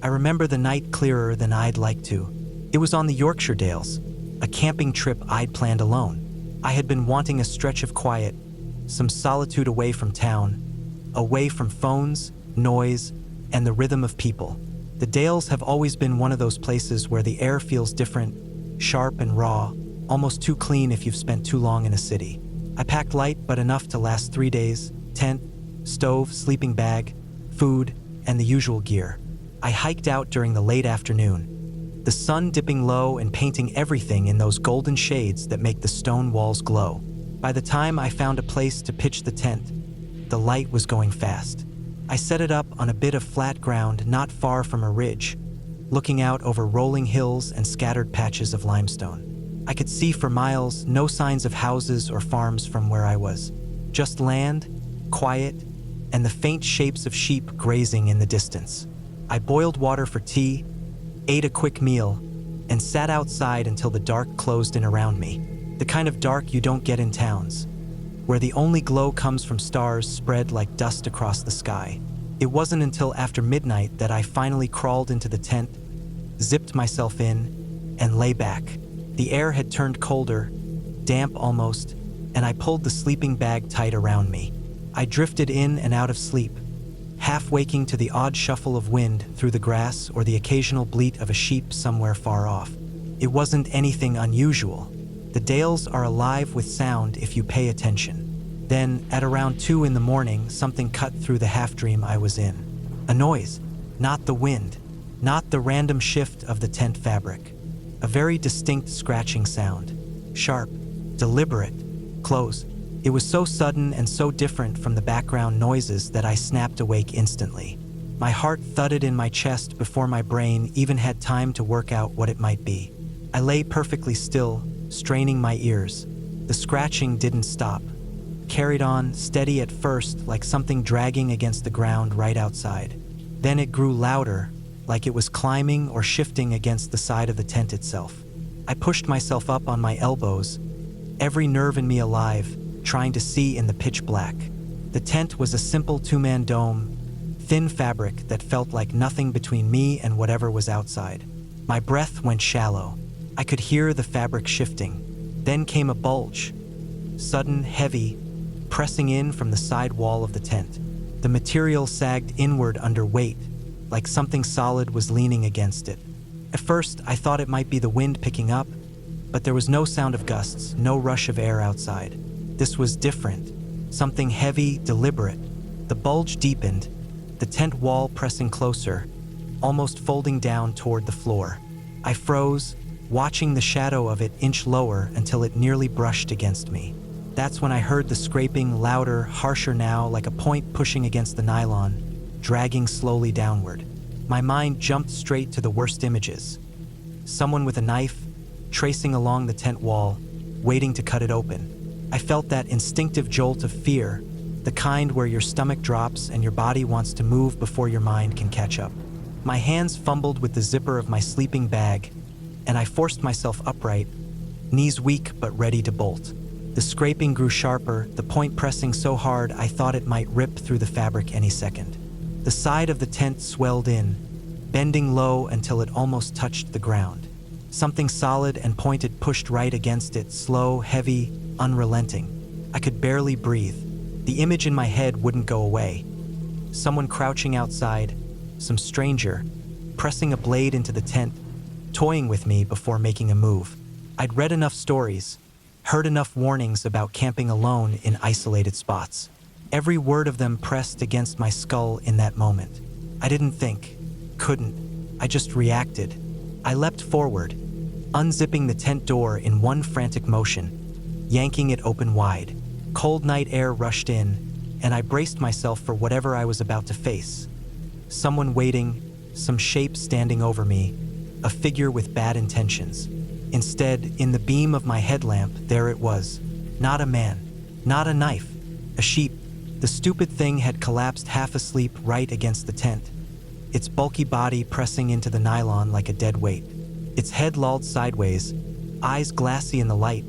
I remember the night clearer than I'd like to. It was on the Yorkshire Dales, a camping trip I'd planned alone. I had been wanting a stretch of quiet, some solitude away from town, away from phones, noise, and the rhythm of people. The Dales have always been one of those places where the air feels different, sharp and raw, almost too clean if you've spent too long in a city. I packed light but enough to last 3 days: tent, stove, sleeping bag, food, and the usual gear. I hiked out during the late afternoon, the sun dipping low and painting everything in those golden shades that make the stone walls glow. By the time I found a place to pitch the tent, the light was going fast. I set it up on a bit of flat ground not far from a ridge, looking out over rolling hills and scattered patches of limestone. I could see for miles no signs of houses or farms from where I was. Just land, quiet, and the faint shapes of sheep grazing in the distance. I boiled water for tea, ate a quick meal, and sat outside until the dark closed in around me. The kind of dark you don't get in towns, where the only glow comes from stars spread like dust across the sky. It wasn't until after midnight that I finally crawled into the tent, zipped myself in, and lay back. The air had turned colder, damp almost, and I pulled the sleeping bag tight around me. I drifted in and out of sleep, half waking to the odd shuffle of wind through the grass or the occasional bleat of a sheep somewhere far off. It wasn't anything unusual. The Dales are alive with sound if you pay attention. Then, at around 2 in the morning, something cut through the half-dream I was in. A noise, not the wind, not the random shift of the tent fabric. A very distinct scratching sound. Sharp, deliberate, close. It was so sudden and so different from the background noises that I snapped awake instantly. My heart thudded in my chest before my brain even had time to work out what it might be. I lay perfectly still, straining my ears. The scratching didn't stop. Carried on, steady at first, like something dragging against the ground right outside. Then it grew louder, like it was climbing or shifting against the side of the tent itself. I pushed myself up on my elbows, every nerve in me alive, trying to see in the pitch black. The tent was a simple 2-man dome, thin fabric that felt like nothing between me and whatever was outside. My breath went shallow. I could hear the fabric shifting. Then came a bulge, sudden, heavy, pressing in from the side wall of the tent. The material sagged inward under weight, like something solid was leaning against it. At first, I thought it might be the wind picking up, but there was no sound of gusts, no rush of air outside. This was different, something heavy, deliberate. The bulge deepened, the tent wall pressing closer, almost folding down toward the floor. I froze, watching the shadow of it inch lower until it nearly brushed against me. That's when I heard the scraping, louder, harsher now, like a point pushing against the nylon, dragging slowly downward. My mind jumped straight to the worst images. Someone with a knife, tracing along the tent wall, waiting to cut it open. I felt that instinctive jolt of fear, the kind where your stomach drops and your body wants to move before your mind can catch up. My hands fumbled with the zipper of my sleeping bag, and I forced myself upright, knees weak but ready to bolt. The scraping grew sharper, the point pressing so hard I thought it might rip through the fabric any second. The side of the tent swelled in, bending low until it almost touched the ground. Something solid and pointed pushed right against it, slow, heavy, unrelenting. I could barely breathe. The image in my head wouldn't go away. Someone crouching outside, some stranger, pressing a blade into the tent, toying with me before making a move. I'd read enough stories, heard enough warnings about camping alone in isolated spots. Every word of them pressed against my skull in that moment. I didn't think, couldn't, I just reacted. I leapt forward, unzipping the tent door in one frantic motion, yanking it open wide. Cold night air rushed in, and I braced myself for whatever I was about to face. Someone waiting, some shape standing over me, a figure with bad intentions. Instead, in the beam of my headlamp, there it was. Not a man, not a knife, a sheep. The stupid thing had collapsed half asleep right against the tent, its bulky body pressing into the nylon like a dead weight. Its head lolled sideways, eyes glassy in the light,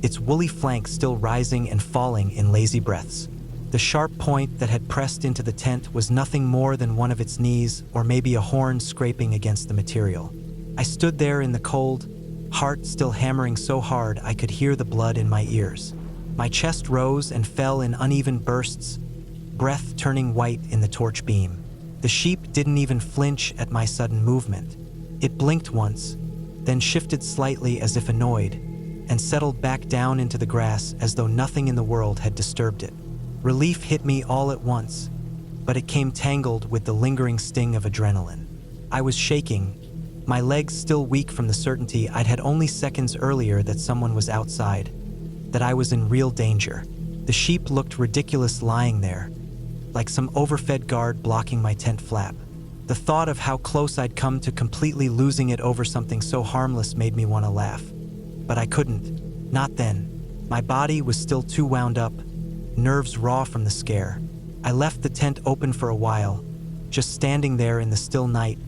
its woolly flank still rising and falling in lazy breaths. The sharp point that had pressed into the tent was nothing more than one of its knees or maybe a horn scraping against the material. I stood there in the cold, heart still hammering so hard I could hear the blood in my ears. My chest rose and fell in uneven bursts, breath turning white in the torch beam. The sheep didn't even flinch at my sudden movement. It blinked once, then shifted slightly as if annoyed, and settled back down into the grass as though nothing in the world had disturbed it. Relief hit me all at once, but it came tangled with the lingering sting of adrenaline. I was shaking, my legs still weak from the certainty I'd had only seconds earlier that someone was outside, that I was in real danger. The sheep looked ridiculous lying there, like some overfed guard blocking my tent flap. The thought of how close I'd come to completely losing it over something so harmless made me want to laugh. But I couldn't. Not then. My body was still too wound up, nerves raw from the scare. I left the tent open for a while, just standing there in the still night,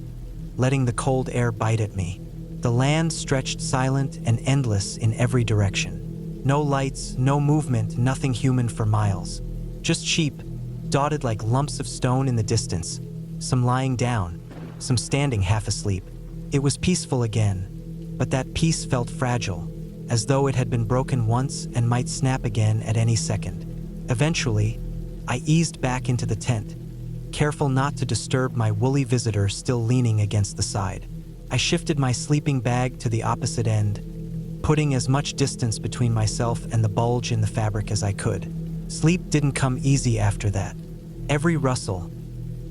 letting the cold air bite at me. The land stretched silent and endless in every direction. No lights, no movement, nothing human for miles. Just sheep, dotted like lumps of stone in the distance, some lying down, some standing half asleep. It was peaceful again, but that peace felt fragile, as though it had been broken once and might snap again at any second. Eventually, I eased back into the tent, careful not to disturb my woolly visitor still leaning against the side. I shifted my sleeping bag to the opposite end, putting as much distance between myself and the bulge in the fabric as I could. Sleep didn't come easy after that. Every rustle,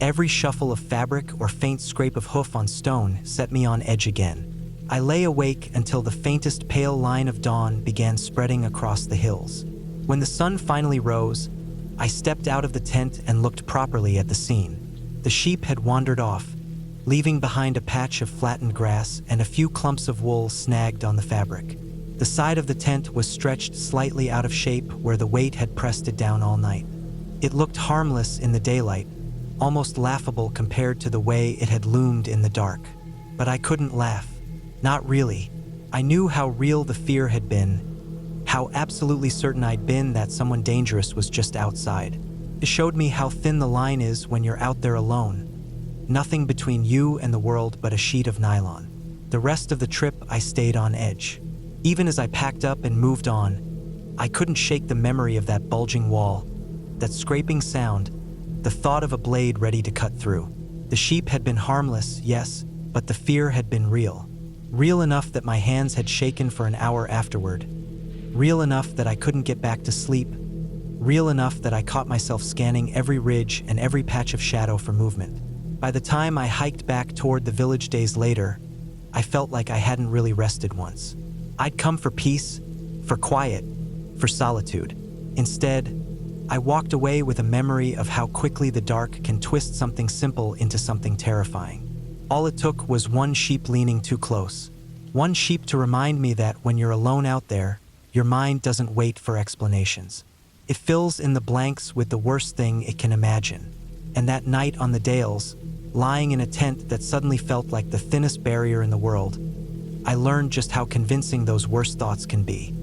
every shuffle of fabric or faint scrape of hoof on stone set me on edge again. I lay awake until the faintest pale line of dawn began spreading across the hills. When the sun finally rose, I stepped out of the tent and looked properly at the scene. The sheep had wandered off, leaving behind a patch of flattened grass and a few clumps of wool snagged on the fabric. The side of the tent was stretched slightly out of shape where the weight had pressed it down all night. It looked harmless in the daylight, almost laughable compared to the way it had loomed in the dark. But I couldn't laugh. Not really. I knew how real the fear had been, how absolutely certain I'd been that someone dangerous was just outside. It showed me how thin the line is when you're out there alone. Nothing between you and the world but a sheet of nylon. The rest of the trip I stayed on edge. Even as I packed up and moved on, I couldn't shake the memory of that bulging wall, that scraping sound, the thought of a blade ready to cut through. The sheep had been harmless, yes, but the fear had been real. Real enough that my hands had shaken for an hour afterward. Real enough that I couldn't get back to sleep. Real enough that I caught myself scanning every ridge and every patch of shadow for movement. By the time I hiked back toward the village days later, I felt like I hadn't really rested once. I'd come for peace, for quiet, for solitude. Instead, I walked away with a memory of how quickly the dark can twist something simple into something terrifying. All it took was one sheep leaning too close. One sheep to remind me that when you're alone out there, your mind doesn't wait for explanations. It fills in the blanks with the worst thing it can imagine. And that night on the Dales, lying in a tent that suddenly felt like the thinnest barrier in the world, I learned just how convincing those worst thoughts can be.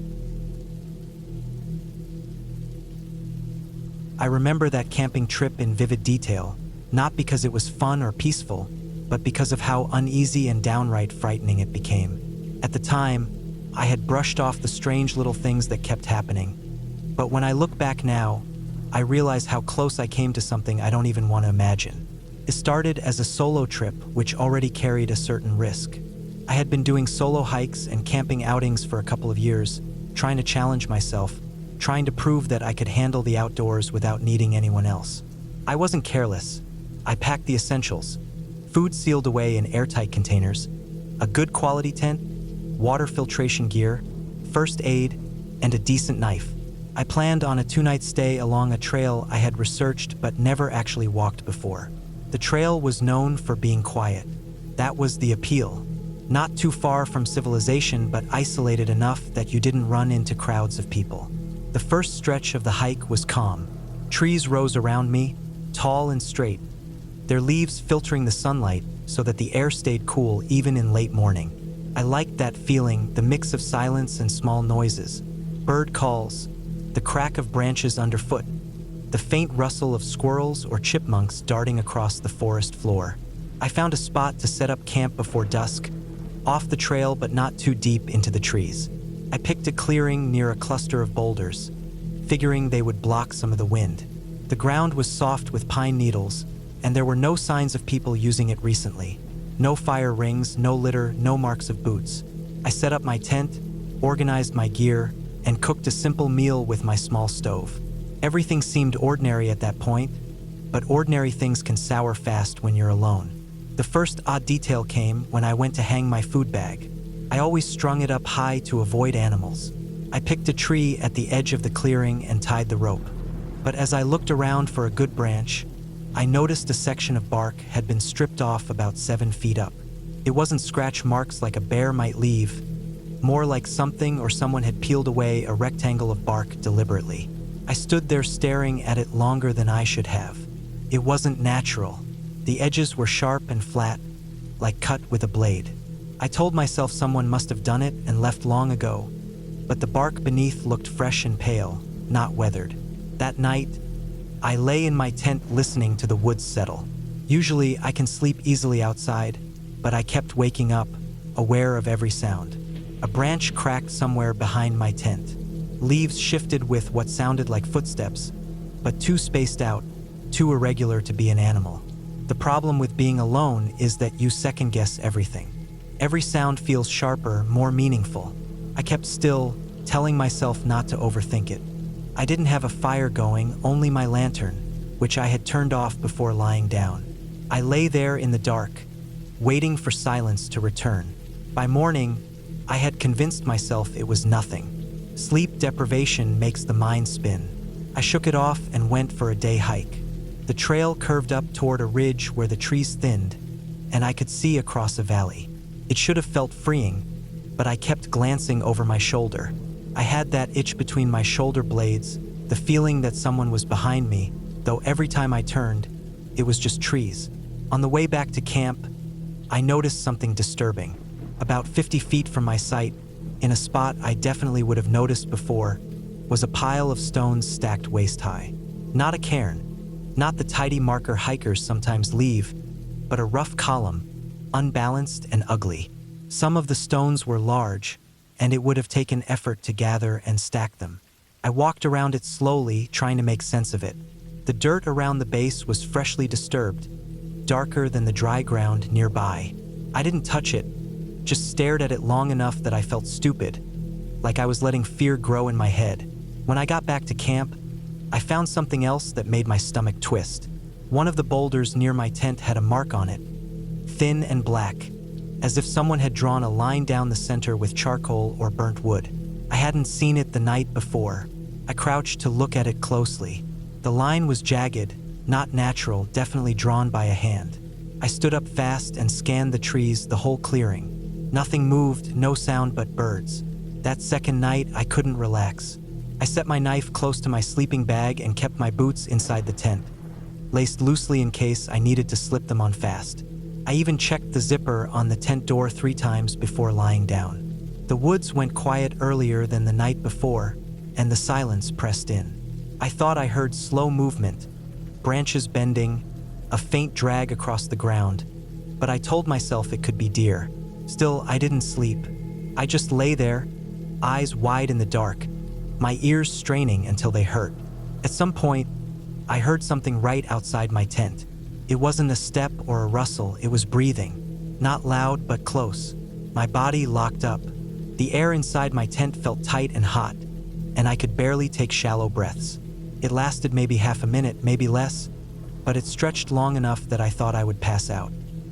I remember that camping trip in vivid detail, not because it was fun or peaceful, but because of how uneasy and downright frightening it became. At the time, I had brushed off the strange little things that kept happening. But when I look back now, I realize how close I came to something I don't even want to imagine. It started as a solo trip, which already carried a certain risk. I had been doing solo hikes and camping outings for a couple of years, trying to challenge myself, trying to prove that I could handle the outdoors without needing anyone else. I wasn't careless. I packed the essentials: food sealed away in airtight containers, a good quality tent, water filtration gear, first aid, and a decent knife. I planned on a 2-night stay along a trail I had researched but never actually walked before. The trail was known for being quiet. That was the appeal. Not too far from civilization, but isolated enough that you didn't run into crowds of people. The first stretch of the hike was calm. Trees rose around me, tall and straight, their leaves filtering the sunlight so that the air stayed cool even in late morning. I liked that feeling, the mix of silence and small noises, bird calls, the crack of branches underfoot. the faint rustle of squirrels or chipmunks darting across the forest floor. I found a spot to set up camp before dusk, off the trail but not too deep into the trees. I picked a clearing near a cluster of boulders, figuring they would block some of the wind. The ground was soft with pine needles, and there were no signs of people using it recently. No fire rings, no litter, no marks of boots. I set up my tent, organized my gear, and cooked a simple meal with my small stove. Everything seemed ordinary at that point, but ordinary things can sour fast when you're alone. The first odd detail came when I went to hang my food bag. I always strung it up high to avoid animals. I picked a tree at the edge of the clearing and tied the rope. But as I looked around for a good branch, I noticed a section of bark had been stripped off about 7 feet up. It wasn't scratch marks like a bear might leave, more like something or someone had peeled away a rectangle of bark deliberately. I stood there staring at it longer than I should have. It wasn't natural. The edges were sharp and flat, like cut with a blade. I told myself someone must have done it and left long ago, but the bark beneath looked fresh and pale, not weathered. That night, I lay in my tent listening to the woods settle. Usually I can sleep easily outside, but I kept waking up, aware of every sound. A branch cracked somewhere behind my tent. Leaves shifted with what sounded like footsteps, but too spaced out, too irregular to be an animal. The problem with being alone is that you second-guess everything. Every sound feels sharper, more meaningful. I kept still, telling myself not to overthink it. I didn't have a fire going, only my lantern, which I had turned off before lying down. I lay there in the dark, waiting for silence to return. By morning, I had convinced myself it was nothing. Sleep deprivation makes the mind spin. I shook it off and went for a day hike. The trail curved up toward a ridge where the trees thinned, and I could see across a valley. It should have felt freeing, but I kept glancing over my shoulder. I had that itch between my shoulder blades, the feeling that someone was behind me, though every time I turned, it was just trees. On the way back to camp, I noticed something disturbing. About 50 feet from my sight, in a spot I definitely would have noticed before, was a pile of stones stacked waist-high. Not a cairn, not the tidy marker hikers sometimes leave, but a rough column, unbalanced and ugly. Some of the stones were large, and it would have taken effort to gather and stack them. I walked around it slowly, trying to make sense of it. The dirt around the base was freshly disturbed, darker than the dry ground nearby. I didn't touch it, just stared at it long enough that I felt stupid, like I was letting fear grow in my head. When I got back to camp, I found something else that made my stomach twist. One of the boulders near my tent had a mark on it, thin and black, as if someone had drawn a line down the center with charcoal or burnt wood. I hadn't seen it the night before. I crouched to look at it closely. The line was jagged, not natural, definitely drawn by a hand. I stood up fast and scanned the trees, the whole clearing. Nothing moved, no sound but birds. That second night, I couldn't relax. I set my knife close to my sleeping bag and kept my boots inside the tent, laced loosely in case I needed to slip them on fast. I even checked the zipper on the tent door 3 times before lying down. The woods went quiet earlier than the night before, and the silence pressed in. I thought I heard slow movement, branches bending, a faint drag across the ground, but I told myself it could be deer. Still, I didn't sleep. I just lay there, eyes wide in the dark, my ears straining until they hurt. At some point, I heard something right outside my tent. It wasn't a step or a rustle, it was breathing. Not loud, but close. My body locked up. The air inside my tent felt tight and hot, and I could barely take shallow breaths. It lasted maybe half a minute, maybe less, but it stretched long enough that I thought I would pass out.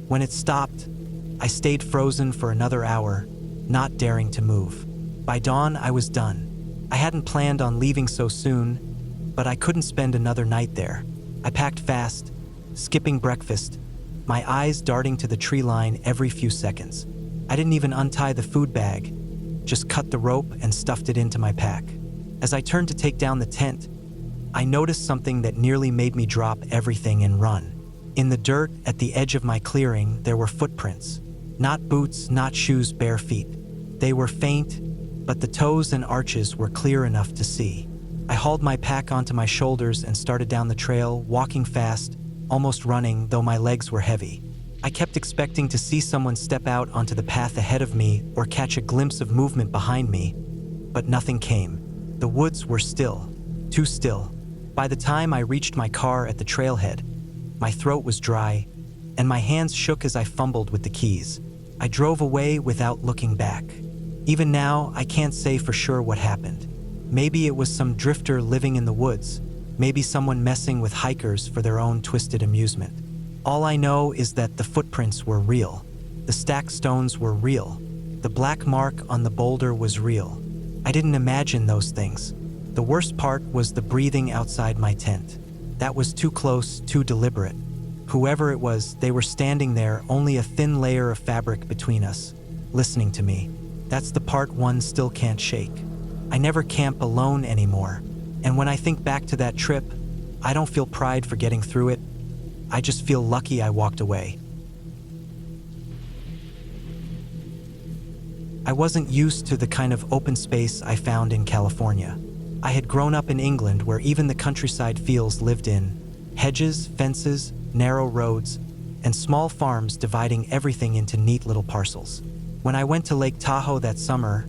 When it stopped, I stayed frozen for another hour, not daring to move. By dawn, I was done. I hadn't planned on leaving so soon, but I couldn't spend another night there. I packed fast, skipping breakfast, my eyes darting to the tree line every few seconds. I didn't even untie the food bag, just cut the rope and stuffed it into my pack. As I turned to take down the tent, I noticed something that nearly made me drop everything and run. In the dirt at the edge of my clearing, there were footprints. Not boots, not shoes, bare feet. They were faint, but the toes and arches were clear enough to see. I hauled my pack onto my shoulders and started down the trail, walking fast, almost running, though my legs were heavy. I kept expecting to see someone step out onto the path ahead of me or catch a glimpse of movement behind me, but nothing came. The woods were still, too still. By the time I reached my car at the trailhead, my throat was dry, and my hands shook as I fumbled with the keys. I drove away without looking back. Even now, I can't say for sure what happened. Maybe it was some drifter living in the woods, maybe someone messing with hikers for their own twisted amusement. All I know is that the footprints were real. The stacked stones were real. The black mark on the boulder was real. I didn't imagine those things. The worst part was the breathing outside my tent. That was too close, too deliberate. Whoever it was, they were standing there, only a thin layer of fabric between us, listening to me. That's the part one still can't shake. I never camp alone anymore. And when I think back to that trip, I don't feel pride for getting through it. I just feel lucky I walked away. I wasn't used to the kind of open space I found in California. I had grown up in England where even the countryside feels lived in. Hedges, fences, narrow roads, and small farms dividing everything into neat little parcels. When I went to Lake Tahoe that summer,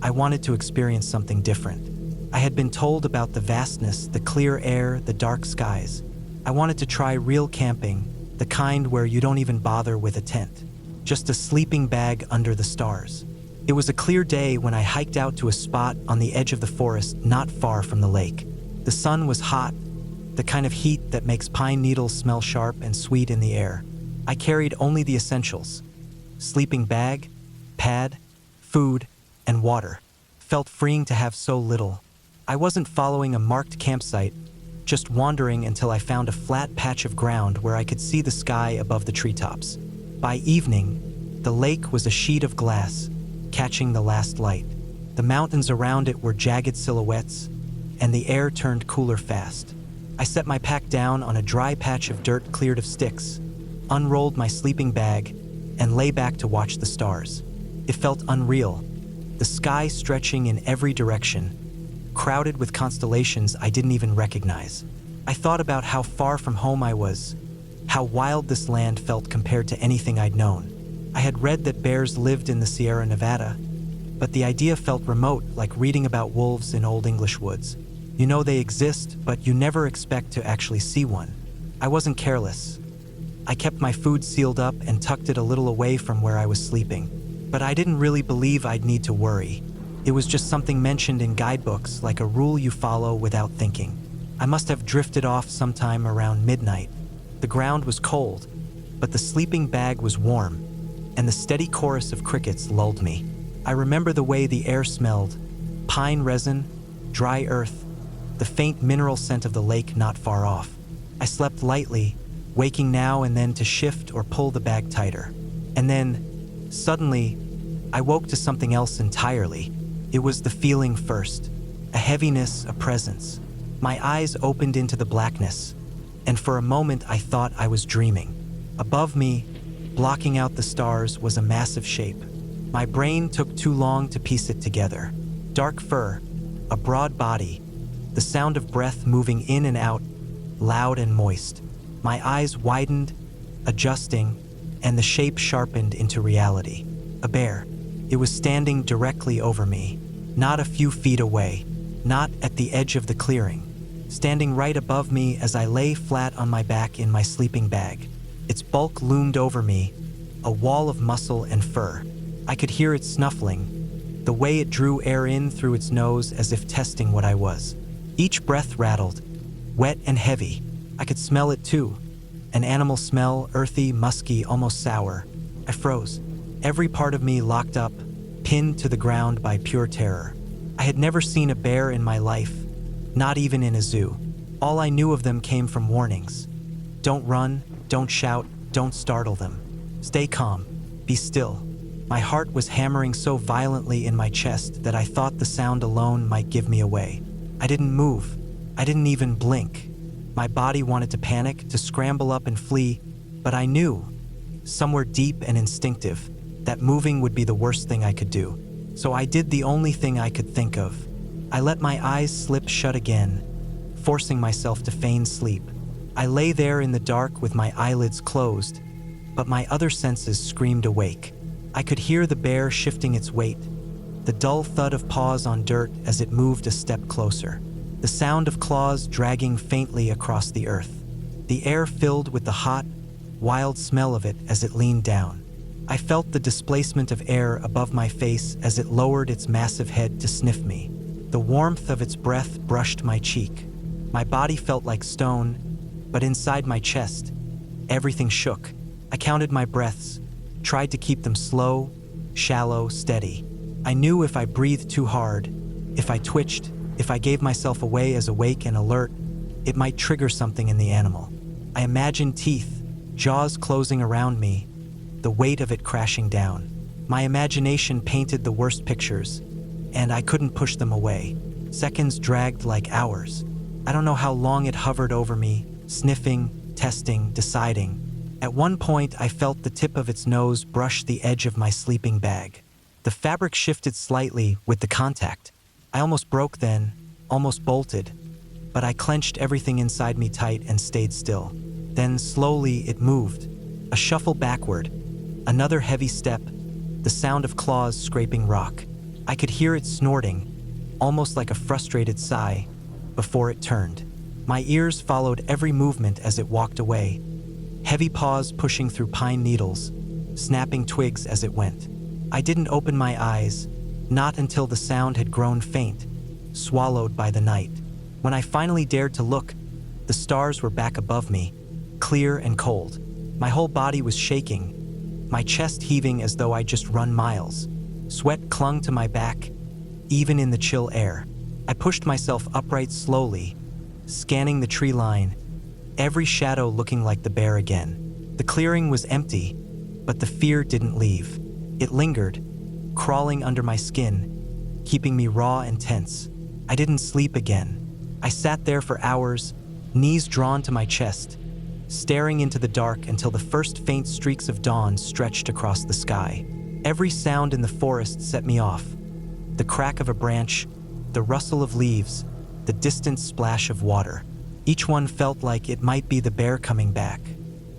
I wanted to experience something different. I had been told about the vastness, the clear air, the dark skies. I wanted to try real camping, the kind where you don't even bother with a tent, just a sleeping bag under the stars. It was a clear day when I hiked out to a spot on the edge of the forest not far from the lake. The sun was hot, the kind of heat that makes pine needles smell sharp and sweet in the air. I carried only the essentials: sleeping bag, pad, food, and water. Felt freeing to have so little. I wasn't following a marked campsite, just wandering until I found a flat patch of ground where I could see the sky above the treetops. By evening, the lake was a sheet of glass, catching the last light. The mountains around it were jagged silhouettes, and the air turned cooler fast. I set my pack down on a dry patch of dirt cleared of sticks, unrolled my sleeping bag, and lay back to watch the stars. It felt unreal, the sky stretching in every direction, crowded with constellations I didn't even recognize. I thought about how far from home I was, how wild this land felt compared to anything I'd known. I had read that bears lived in the Sierra Nevada, but the idea felt remote, like reading about wolves in old English woods. You know they exist, but you never expect to actually see one. I wasn't careless. I kept my food sealed up and tucked it a little away from where I was sleeping. But I didn't really believe I'd need to worry. It was just something mentioned in guidebooks, like a rule you follow without thinking. I must have drifted off sometime around midnight. The ground was cold, but the sleeping bag was warm, and the steady chorus of crickets lulled me. I remember the way the air smelled: pine resin, dry earth, the faint mineral scent of the lake not far off. I slept lightly, waking now and then to shift or pull the bag tighter. And then, suddenly, I woke to something else entirely. It was the feeling first, a heaviness, a presence. My eyes opened into the blackness, and for a moment I thought I was dreaming. Above me, blocking out the stars, was a massive shape. My brain took too long to piece it together. Dark fur, a broad body, the sound of breath moving in and out, loud and moist. My eyes widened, adjusting, and the shape sharpened into reality. A bear. It was standing directly over me, not a few feet away, not at the edge of the clearing, standing right above me as I lay flat on my back in my sleeping bag. Its bulk loomed over me, a wall of muscle and fur. I could hear it snuffling, the way it drew air in through its nose as if testing what I was. Each breath rattled, wet and heavy. I could smell it too, an animal smell, earthy, musky, almost sour. I froze, every part of me locked up, pinned to the ground by pure terror. I had never seen a bear in my life, not even in a zoo. All I knew of them came from warnings. Don't run, don't shout, don't startle them. Stay calm, be still. My heart was hammering so violently in my chest that I thought the sound alone might give me away. I didn't move. I didn't even blink. My body wanted to panic, to scramble up and flee, but I knew, somewhere deep and instinctive, that moving would be the worst thing I could do. So I did the only thing I could think of. I let my eyes slip shut again, forcing myself to feign sleep. I lay there in the dark with my eyelids closed, but my other senses screamed awake. I could hear the bear shifting its weight, the dull thud of paws on dirt as it moved a step closer, the sound of claws dragging faintly across the earth, the air filled with the hot, wild smell of it as it leaned down. I felt the displacement of air above my face as it lowered its massive head to sniff me. The warmth of its breath brushed my cheek. My body felt like stone, but inside my chest, everything shook. I counted my breaths, tried to keep them slow, shallow, steady. I knew if I breathed too hard, if I twitched, if I gave myself away as awake and alert, it might trigger something in the animal. I imagined teeth, jaws closing around me, the weight of it crashing down. My imagination painted the worst pictures, and I couldn't push them away. Seconds dragged like hours. I don't know how long it hovered over me, sniffing, testing, deciding. At one point, I felt the tip of its nose brush the edge of my sleeping bag. The fabric shifted slightly with the contact. I almost broke then, almost bolted, but I clenched everything inside me tight and stayed still. Then slowly it moved, a shuffle backward, another heavy step, the sound of claws scraping rock. I could hear it snorting, almost like a frustrated sigh, before it turned. My ears followed every movement as it walked away, heavy paws pushing through pine needles, snapping twigs as it went. I didn't open my eyes, not until the sound had grown faint, swallowed by the night. When I finally dared to look, the stars were back above me, clear and cold. My whole body was shaking, my chest heaving as though I'd just run miles. Sweat clung to my back, even in the chill air. I pushed myself upright slowly, scanning the tree line, every shadow looking like the bear again. The clearing was empty, but the fear didn't leave. It lingered, crawling under my skin, keeping me raw and tense. I didn't sleep again. I sat there for hours, knees drawn to my chest, staring into the dark until the first faint streaks of dawn stretched across the sky. Every sound in the forest set me off. The crack of a branch, the rustle of leaves, the distant splash of water. Each one felt like it might be the bear coming back.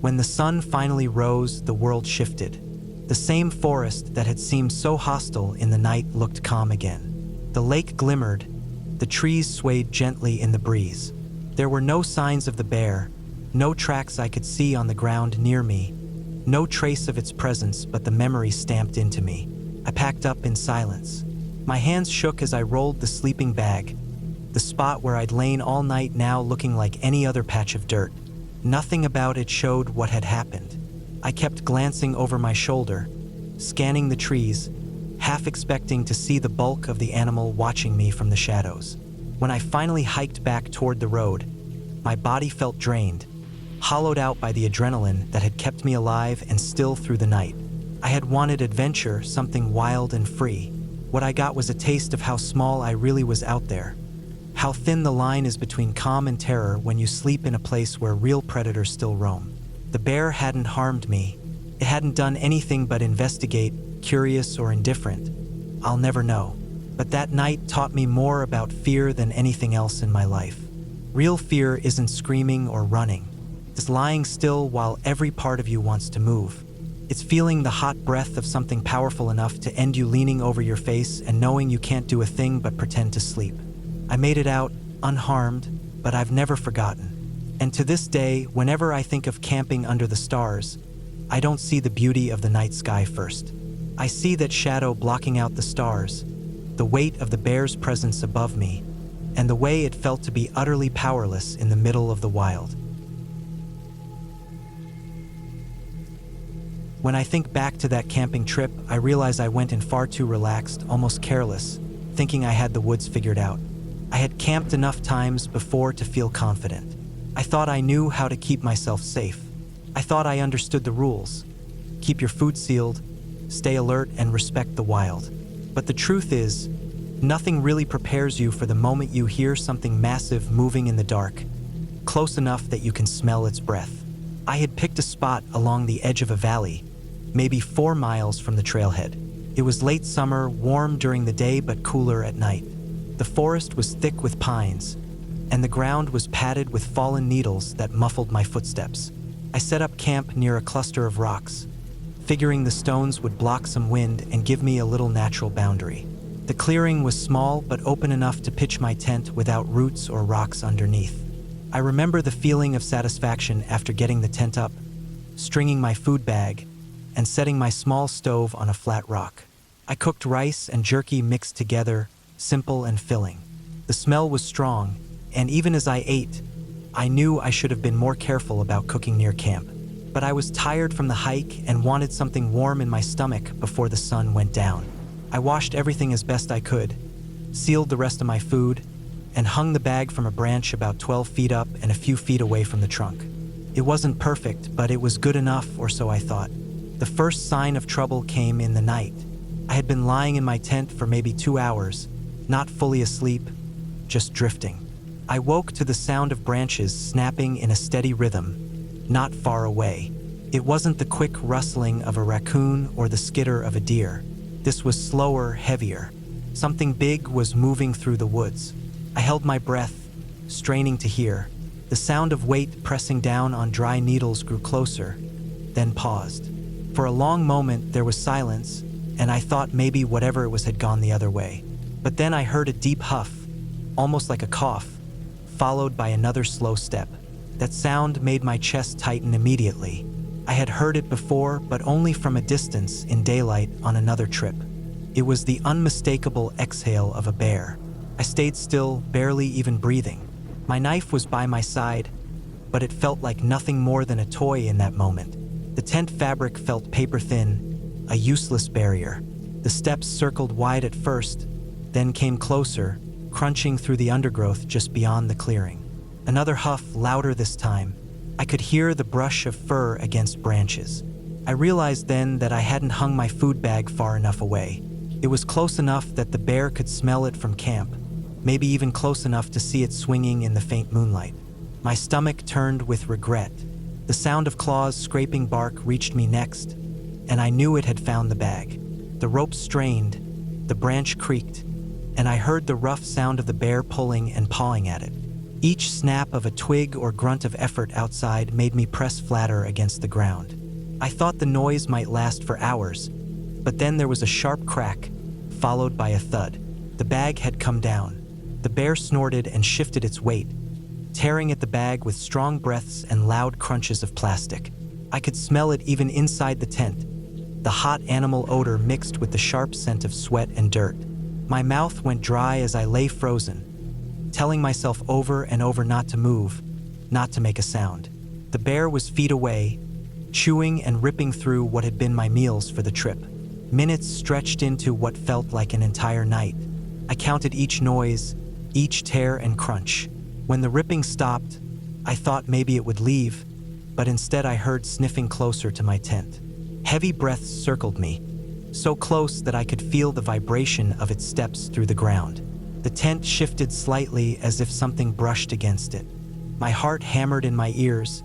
When the sun finally rose, the world shifted. The same forest that had seemed so hostile in the night looked calm again. The lake glimmered, the trees swayed gently in the breeze. There were no signs of the bear, no tracks I could see on the ground near me, no trace of its presence but the memory stamped into me. I packed up in silence. My hands shook as I rolled the sleeping bag, the spot where I'd lain all night now looking like any other patch of dirt. Nothing about it showed what had happened. I kept glancing over my shoulder, scanning the trees, half expecting to see the bulk of the animal watching me from the shadows. When I finally hiked back toward the road, my body felt drained, hollowed out by the adrenaline that had kept me alive and still through the night. I had wanted adventure, something wild and free. What I got was a taste of how small I really was out there, how thin the line is between calm and terror when you sleep in a place where real predators still roam. The bear hadn't harmed me. It hadn't done anything but investigate, curious or indifferent. I'll never know. But that night taught me more about fear than anything else in my life. Real fear isn't screaming or running. It's lying still while every part of you wants to move. It's feeling the hot breath of something powerful enough to end you leaning over your face and knowing you can't do a thing but pretend to sleep. I made it out, unharmed, but I've never forgotten. And to this day, whenever I think of camping under the stars, I don't see the beauty of the night sky first. I see that shadow blocking out the stars, the weight of the bear's presence above me, and the way it felt to be utterly powerless in the middle of the wild. When I think back to that camping trip, I realize I went in far too relaxed, almost careless, thinking I had the woods figured out. I had camped enough times before to feel confident. I thought I knew how to keep myself safe. I thought I understood the rules. Keep your food sealed, stay alert, and respect the wild. But the truth is, nothing really prepares you for the moment you hear something massive moving in the dark, close enough that you can smell its breath. I had picked a spot along the edge of a valley, maybe 4 miles from the trailhead. It was late summer, warm during the day but cooler at night. The forest was thick with pines, and the ground was padded with fallen needles that muffled my footsteps. I set up camp near a cluster of rocks, figuring the stones would block some wind and give me a little natural boundary. The clearing was small but open enough to pitch my tent without roots or rocks underneath. I remember the feeling of satisfaction after getting the tent up, stringing my food bag, and setting my small stove on a flat rock. I cooked rice and jerky mixed together, simple and filling. The smell was strong, and even as I ate, I knew I should have been more careful about cooking near camp. But I was tired from the hike and wanted something warm in my stomach before the sun went down. I washed everything as best I could, sealed the rest of my food, and hung the bag from a branch about 12 feet up and a few feet away from the trunk. It wasn't perfect, but it was good enough, or so I thought. The first sign of trouble came in the night. I had been lying in my tent for maybe 2 hours, not fully asleep, just drifting. I woke to the sound of branches snapping in a steady rhythm, not far away. It wasn't the quick rustling of a raccoon or the skitter of a deer. This was slower, heavier. Something big was moving through the woods. I held my breath, straining to hear. The sound of weight pressing down on dry needles grew closer, then paused. For a long moment there was silence, and I thought maybe whatever it was had gone the other way. But then I heard a deep huff, almost like a cough, followed by another slow step. That sound made my chest tighten immediately. I had heard it before, but only from a distance in daylight on another trip. It was the unmistakable exhale of a bear. I stayed still, barely even breathing. My knife was by my side, but it felt like nothing more than a toy in that moment. The tent fabric felt paper-thin, a useless barrier. The steps circled wide at first, then came closer, crunching through the undergrowth just beyond the clearing. Another huff, louder this time. I could hear the brush of fur against branches. I realized then that I hadn't hung my food bag far enough away. It was close enough that the bear could smell it from camp, maybe even close enough to see it swinging in the faint moonlight. My stomach turned with regret. The sound of claws scraping bark reached me next, and I knew it had found the bag. The rope strained, the branch creaked, and I heard the rough sound of the bear pulling and pawing at it. Each snap of a twig or grunt of effort outside made me press flatter against the ground. I thought the noise might last for hours, but then there was a sharp crack, followed by a thud. The bag had come down. The bear snorted and shifted its weight, tearing at the bag with strong breaths and loud crunches of plastic. I could smell it even inside the tent, the hot animal odor mixed with the sharp scent of sweat and dirt. My mouth went dry as I lay frozen, telling myself over and over not to move, not to make a sound. The bear was feet away, chewing and ripping through what had been my meals for the trip. Minutes stretched into what felt like an entire night. I counted each noise, each tear and crunch. When the ripping stopped, I thought maybe it would leave, but instead I heard sniffing closer to my tent. Heavy breaths circled me, so close that I could feel the vibration of its steps through the ground. The tent shifted slightly as if something brushed against it. My heart hammered in my ears,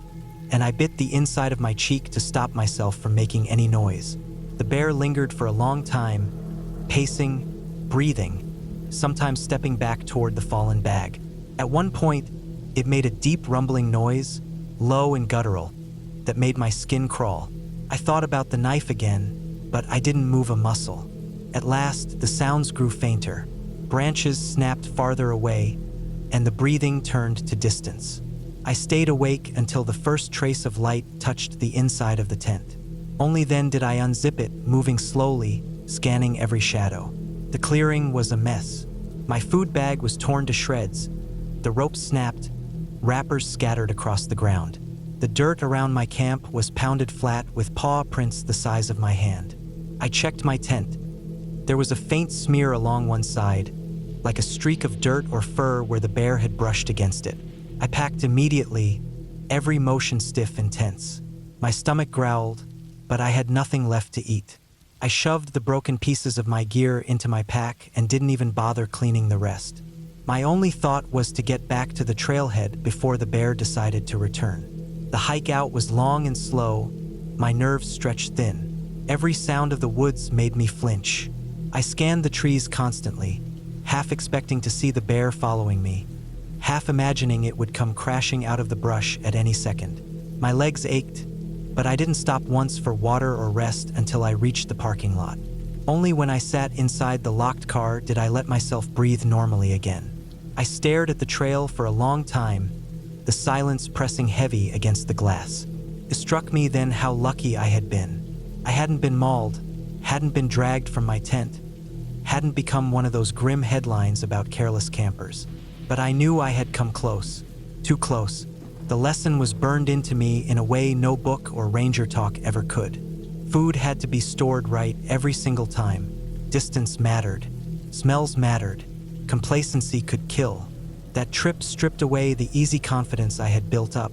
and I bit the inside of my cheek to stop myself from making any noise. The bear lingered for a long time, pacing, breathing, sometimes stepping back toward the fallen bag. At one point, it made a deep rumbling noise, low and guttural, that made my skin crawl. I thought about the knife again, but I didn't move a muscle. At last, the sounds grew fainter. Branches snapped farther away, and the breathing turned to distance. I stayed awake until the first trace of light touched the inside of the tent. Only then did I unzip it, moving slowly, scanning every shadow. The clearing was a mess. My food bag was torn to shreds. The rope snapped, wrappers scattered across the ground. The dirt around my camp was pounded flat with paw prints the size of my hand. I checked my tent. There was a faint smear along one side, like a streak of dirt or fur where the bear had brushed against it. I packed immediately, every motion stiff and tense. My stomach growled, but I had nothing left to eat. I shoved the broken pieces of my gear into my pack and didn't even bother cleaning the rest. My only thought was to get back to the trailhead before the bear decided to return. The hike out was long and slow, my nerves stretched thin. Every sound of the woods made me flinch. I scanned the trees constantly, half expecting to see the bear following me, half imagining it would come crashing out of the brush at any second. My legs ached, but I didn't stop once for water or rest until I reached the parking lot. Only when I sat inside the locked car did I let myself breathe normally again. I stared at the trail for a long time, the silence pressing heavy against the glass. It struck me then how lucky I had been. I hadn't been mauled, hadn't been dragged from my tent, hadn't become one of those grim headlines about careless campers. But I knew I had come close, too close. The lesson was burned into me in a way no book or ranger talk ever could. Food had to be stored right every single time. Distance mattered. Smells mattered. Complacency could kill. That trip stripped away the easy confidence I had built up,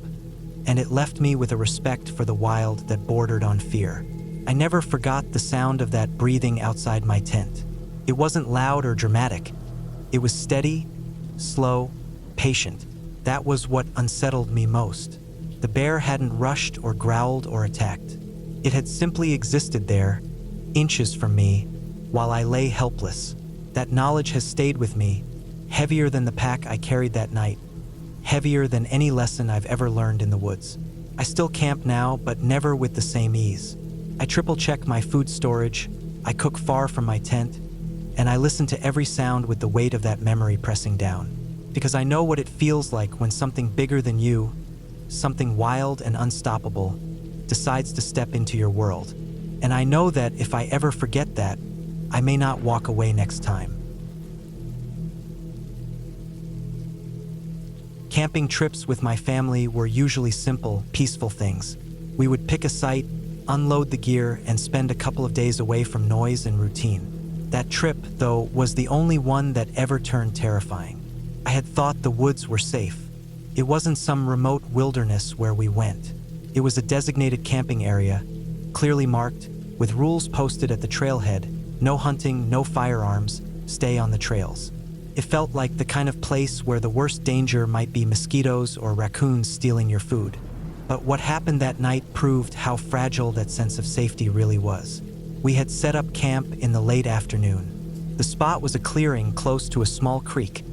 and it left me with a respect for the wild that bordered on fear. I never forgot the sound of that breathing outside my tent. It wasn't loud or dramatic. It was steady, slow, patient. That was what unsettled me most. The bear hadn't rushed or growled or attacked. It had simply existed there, inches from me, while I lay helpless. That knowledge has stayed with me, heavier than the pack I carried that night, heavier than any lesson I've ever learned in the woods. I still camp now, but never with the same ease. I triple-check my food storage, I cook far from my tent, and I listen to every sound with the weight of that memory pressing down. Because I know what it feels like when something bigger than you, something wild and unstoppable, decides to step into your world. And I know that if I ever forget that, I may not walk away next time. Camping trips with my family were usually simple, peaceful things. We would pick a site, unload the gear, and spend a couple of days away from noise and routine. That trip, though, was the only one that ever turned terrifying. I had thought the woods were safe. It wasn't some remote wilderness where we went. It was a designated camping area, clearly marked, with rules posted at the trailhead: no hunting, no firearms, stay on the trails. It felt like the kind of place where the worst danger might be mosquitoes or raccoons stealing your food. But what happened that night proved how fragile that sense of safety really was. We had set up camp in the late afternoon. The spot was a clearing close to a small creek,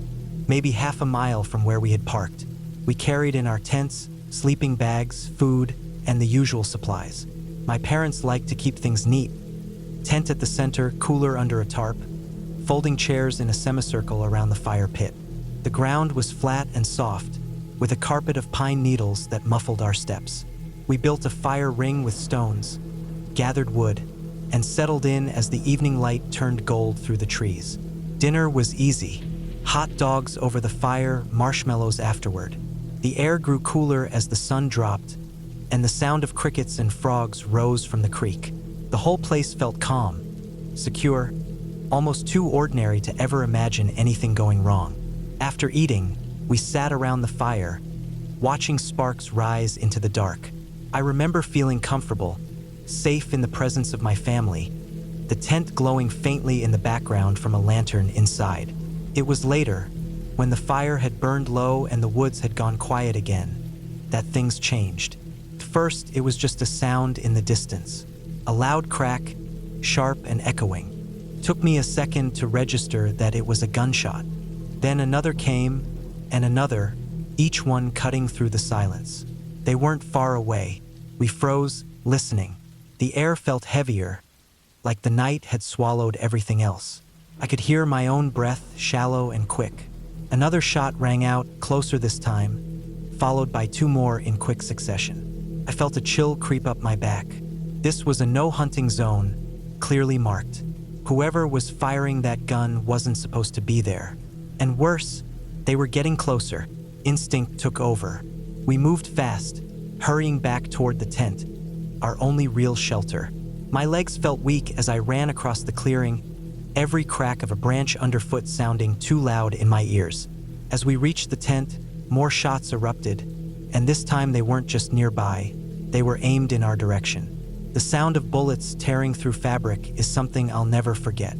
maybe half a mile from where we had parked. We carried in our tents, sleeping bags, food, and the usual supplies. My parents liked to keep things neat. Tent at the center, cooler under a tarp, folding chairs in a semicircle around the fire pit. The ground was flat and soft, with a carpet of pine needles that muffled our steps. We built a fire ring with stones, gathered wood, and settled in as the evening light turned gold through the trees. Dinner was easy. Hot dogs over the fire, marshmallows afterward. The air grew cooler as the sun dropped, and the sound of crickets and frogs rose from the creek. The whole place felt calm, secure, almost too ordinary to ever imagine anything going wrong. After eating, we sat around the fire, watching sparks rise into the dark. I remember feeling comfortable, safe in the presence of my family, the tent glowing faintly in the background from a lantern inside. It was later, when the fire had burned low and the woods had gone quiet again, that things changed. First, it was just a sound in the distance, a loud crack, sharp and echoing. It took me a second to register that it was a gunshot. Then another came, and another, each one cutting through the silence. They weren't far away. We froze, listening. The air felt heavier, like the night had swallowed everything else. I could hear my own breath, shallow and quick. Another shot rang out, closer this time, followed by two more in quick succession. I felt a chill creep up my back. This was a no-hunting zone, clearly marked. Whoever was firing that gun wasn't supposed to be there. And worse, they were getting closer. Instinct took over. We moved fast, hurrying back toward the tent, our only real shelter. My legs felt weak as I ran across the clearing, every crack of a branch underfoot sounding too loud in my ears. As we reached the tent, more shots erupted, and this time they weren't just nearby, they were aimed in our direction. The sound of bullets tearing through fabric is something I'll never forget.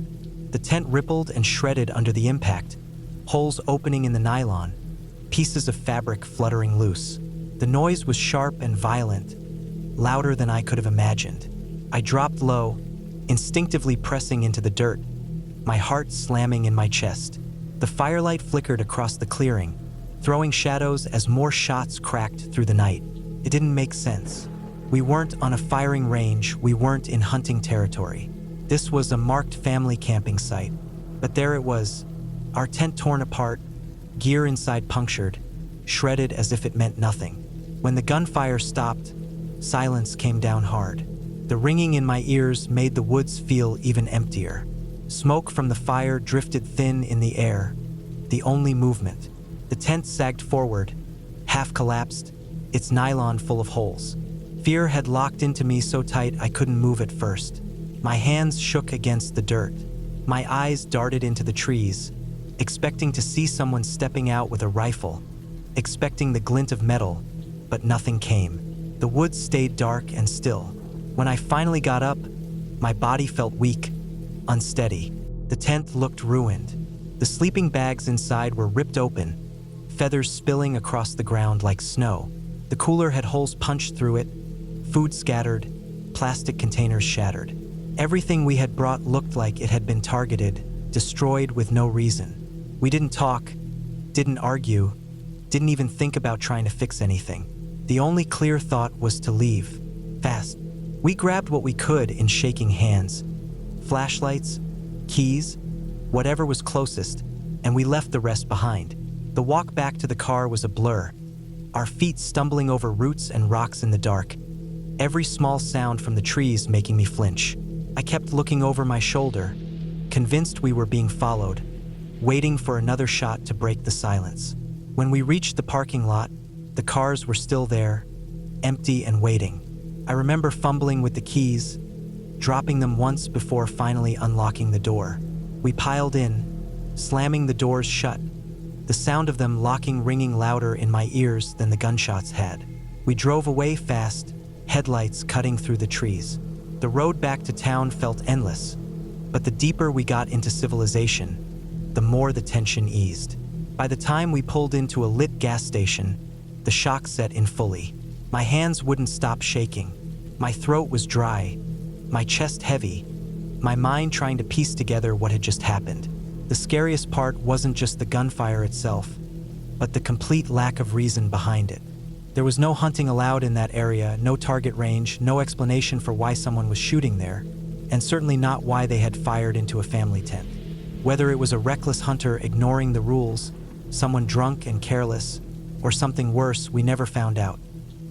The tent rippled and shredded under the impact, holes opening in the nylon, pieces of fabric fluttering loose. The noise was sharp and violent, louder than I could have imagined. I dropped low, instinctively pressing into the dirt, my heart slamming in my chest. The firelight flickered across the clearing, throwing shadows as more shots cracked through the night. It didn't make sense. We weren't on a firing range, we weren't in hunting territory. This was a marked family camping site. But there it was, our tent torn apart, gear inside punctured, shredded as if it meant nothing. When the gunfire stopped, silence came down hard. The ringing in my ears made the woods feel even emptier. Smoke from the fire drifted thin in the air, the only movement. The tent sagged forward, half collapsed, its nylon full of holes. Fear had locked into me so tight I couldn't move at first. My hands shook against the dirt. My eyes darted into the trees, expecting to see someone stepping out with a rifle, expecting the glint of metal, but nothing came. The woods stayed dark and still. When I finally got up, my body felt weak, unsteady. The tent looked ruined. The sleeping bags inside were ripped open, feathers spilling across the ground like snow. The cooler had holes punched through it, food scattered, plastic containers shattered. Everything we had brought looked like it had been targeted, destroyed with no reason. We didn't talk, didn't argue, didn't even think about trying to fix anything. The only clear thought was to leave, fast. We grabbed what we could in shaking hands. Flashlights, keys, whatever was closest, and we left the rest behind. The walk back to the car was a blur, our feet stumbling over roots and rocks in the dark, every small sound from the trees making me flinch. I kept looking over my shoulder, convinced we were being followed, waiting for another shot to break the silence. When we reached the parking lot, the cars were still there, empty and waiting. I remember fumbling with the keys, dropping them once before finally unlocking the door. We piled in, slamming the doors shut, the sound of them locking ringing louder in my ears than the gunshots had. We drove away fast, headlights cutting through the trees. The road back to town felt endless, but the deeper we got into civilization, the more the tension eased. By the time we pulled into a lit gas station, the shock set in fully. My hands wouldn't stop shaking. My throat was dry, my chest heavy, my mind trying to piece together what had just happened. The scariest part wasn't just the gunfire itself, but the complete lack of reason behind it. There was no hunting allowed in that area, no target range, no explanation for why someone was shooting there, and certainly not why they had fired into a family tent. Whether it was a reckless hunter ignoring the rules, someone drunk and careless, or something worse, we never found out.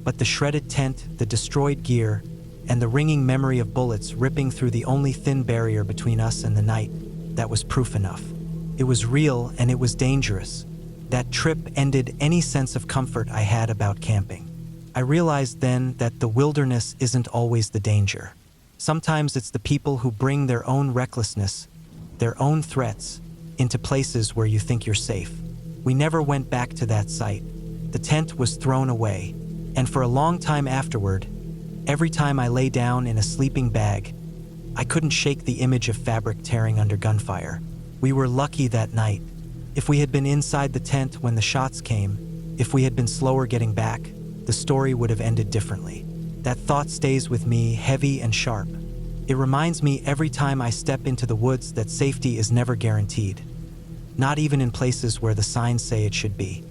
But the shredded tent, the destroyed gear, and the ringing memory of bullets ripping through the only thin barrier between us and the night, that was proof enough. It was real and it was dangerous. That trip ended any sense of comfort I had about camping. I realized then that the wilderness isn't always the danger. Sometimes it's the people who bring their own recklessness, their own threats, into places where you think you're safe. We never went back to that site. The tent was thrown away, and for a long time afterward, every time I lay down in a sleeping bag, I couldn't shake the image of fabric tearing under gunfire. We were lucky that night. If we had been inside the tent when the shots came, if we had been slower getting back, the story would have ended differently. That thought stays with me, heavy and sharp. It reminds me every time I step into the woods that safety is never guaranteed, not even in places where the signs say it should be.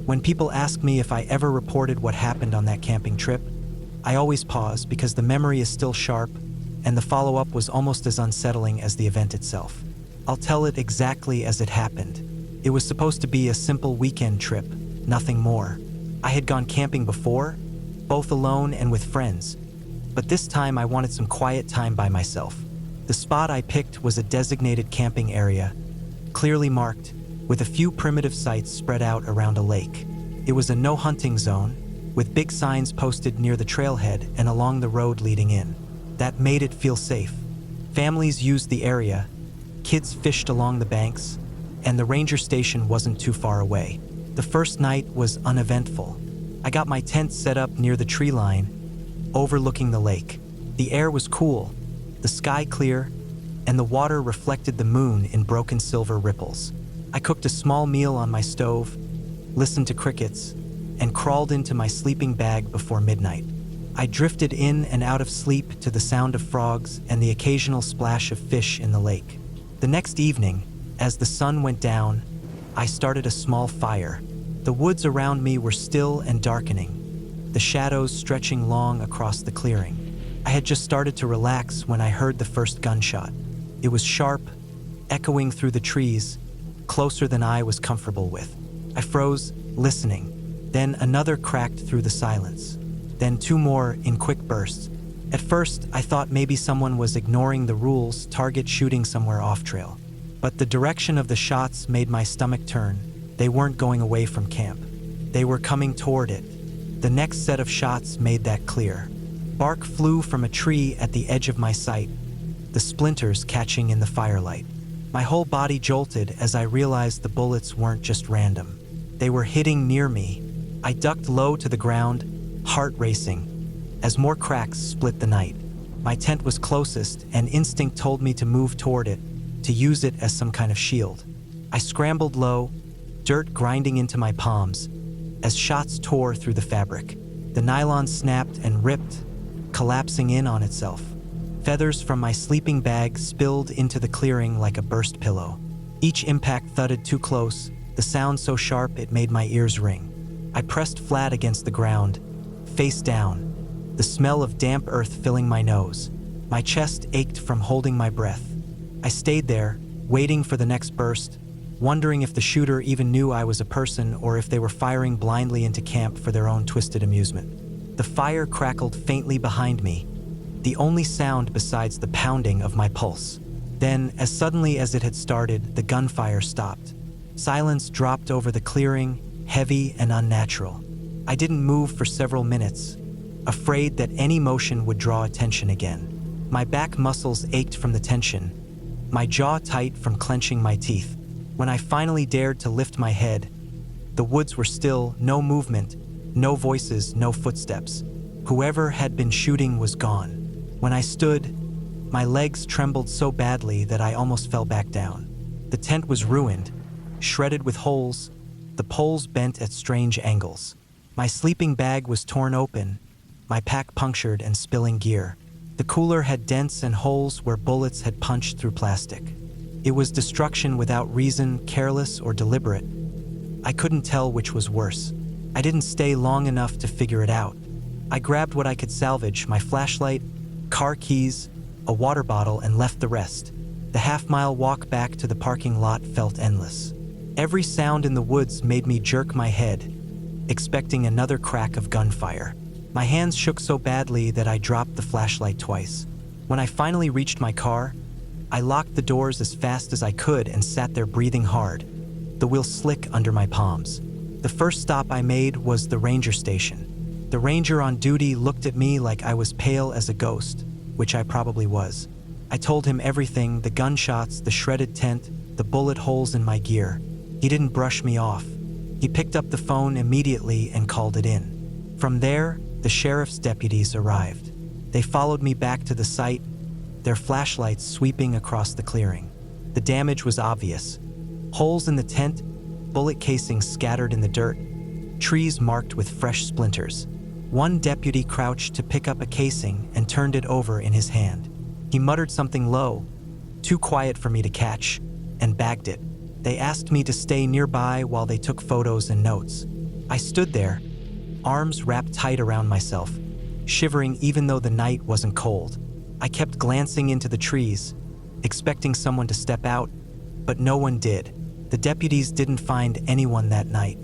When people ask me if I ever reported what happened on that camping trip, I always pause because the memory is still sharp and the follow-up was almost as unsettling as the event itself. I'll tell it exactly as it happened. It was supposed to be a simple weekend trip, nothing more. I had gone camping before, both alone and with friends, but this time I wanted some quiet time by myself. The spot I picked was a designated camping area, clearly marked, with a few primitive sites spread out around a lake. It was a no hunting zone, with big signs posted near the trailhead and along the road leading in. That made it feel safe. Families used the area, kids fished along the banks, and the ranger station wasn't too far away. The first night was uneventful. I got my tent set up near the tree line, overlooking the lake. The air was cool, the sky clear, and the water reflected the moon in broken silver ripples. I cooked a small meal on my stove, listened to crickets, and crawled into my sleeping bag before midnight. I drifted in and out of sleep to the sound of frogs and the occasional splash of fish in the lake. The next evening, as the sun went down, I started a small fire. The woods around me were still and darkening, the shadows stretching long across the clearing. I had just started to relax when I heard the first gunshot. It was sharp, echoing through the trees, closer than I was comfortable with. I froze, listening. Then another cracked through the silence. Then two more in quick bursts. At first, I thought maybe someone was ignoring the rules, target shooting somewhere off-trail. But the direction of the shots made my stomach turn. They weren't going away from camp. They were coming toward it. The next set of shots made that clear. Bark flew from a tree at the edge of my sight, the splinters catching in the firelight. My whole body jolted as I realized the bullets weren't just random. They were hitting near me. I ducked low to the ground, heart racing, as more cracks split the night. My tent was closest, and instinct told me to move toward it, to use it as some kind of shield. I scrambled low, dirt grinding into my palms, as shots tore through the fabric. The nylon snapped and ripped, collapsing in on itself. Feathers from my sleeping bag spilled into the clearing like a burst pillow. Each impact thudded too close, the sound so sharp it made my ears ring. I pressed flat against the ground, face down, the smell of damp earth filling my nose. My chest ached from holding my breath. I stayed there, waiting for the next burst, wondering if the shooter even knew I was a person or if they were firing blindly into camp for their own twisted amusement. The fire crackled faintly behind me, the only sound besides the pounding of my pulse. Then, as suddenly as it had started, the gunfire stopped. Silence dropped over the clearing, heavy and unnatural. I didn't move for several minutes, afraid that any motion would draw attention again. My back muscles ached from the tension, my jaw tight from clenching my teeth. When I finally dared to lift my head, the woods were still, no movement, no voices, no footsteps. Whoever had been shooting was gone. When I stood, my legs trembled so badly that I almost fell back down. The tent was ruined, shredded with holes, the poles bent at strange angles. My sleeping bag was torn open, my pack punctured and spilling gear. The cooler had dents and holes where bullets had punched through plastic. It was destruction without reason, careless or deliberate. I couldn't tell which was worse. I didn't stay long enough to figure it out. I grabbed what I could salvage, my flashlight, car keys, a water bottle, and left the rest. The half-mile walk back to the parking lot felt endless. Every sound in the woods made me jerk my head, expecting another crack of gunfire. My hands shook so badly that I dropped the flashlight twice. When I finally reached my car, I locked the doors as fast as I could and sat there breathing hard, the wheel slick under my palms. The first stop I made was the ranger station. The ranger on duty looked at me like I was pale as a ghost, which I probably was. I told him everything, the gunshots, the shredded tent, the bullet holes in my gear. He didn't brush me off. He picked up the phone immediately and called it in. From there, the sheriff's deputies arrived. They followed me back to the site, their flashlights sweeping across the clearing. The damage was obvious. Holes in the tent, bullet casings scattered in the dirt, trees marked with fresh splinters. One deputy crouched to pick up a casing and turned it over in his hand. He muttered something low, too quiet for me to catch, and bagged it. They asked me to stay nearby while they took photos and notes. I stood there, arms wrapped tight around myself, shivering even though the night wasn't cold. I kept glancing into the trees, expecting someone to step out, but no one did. The deputies didn't find anyone that night.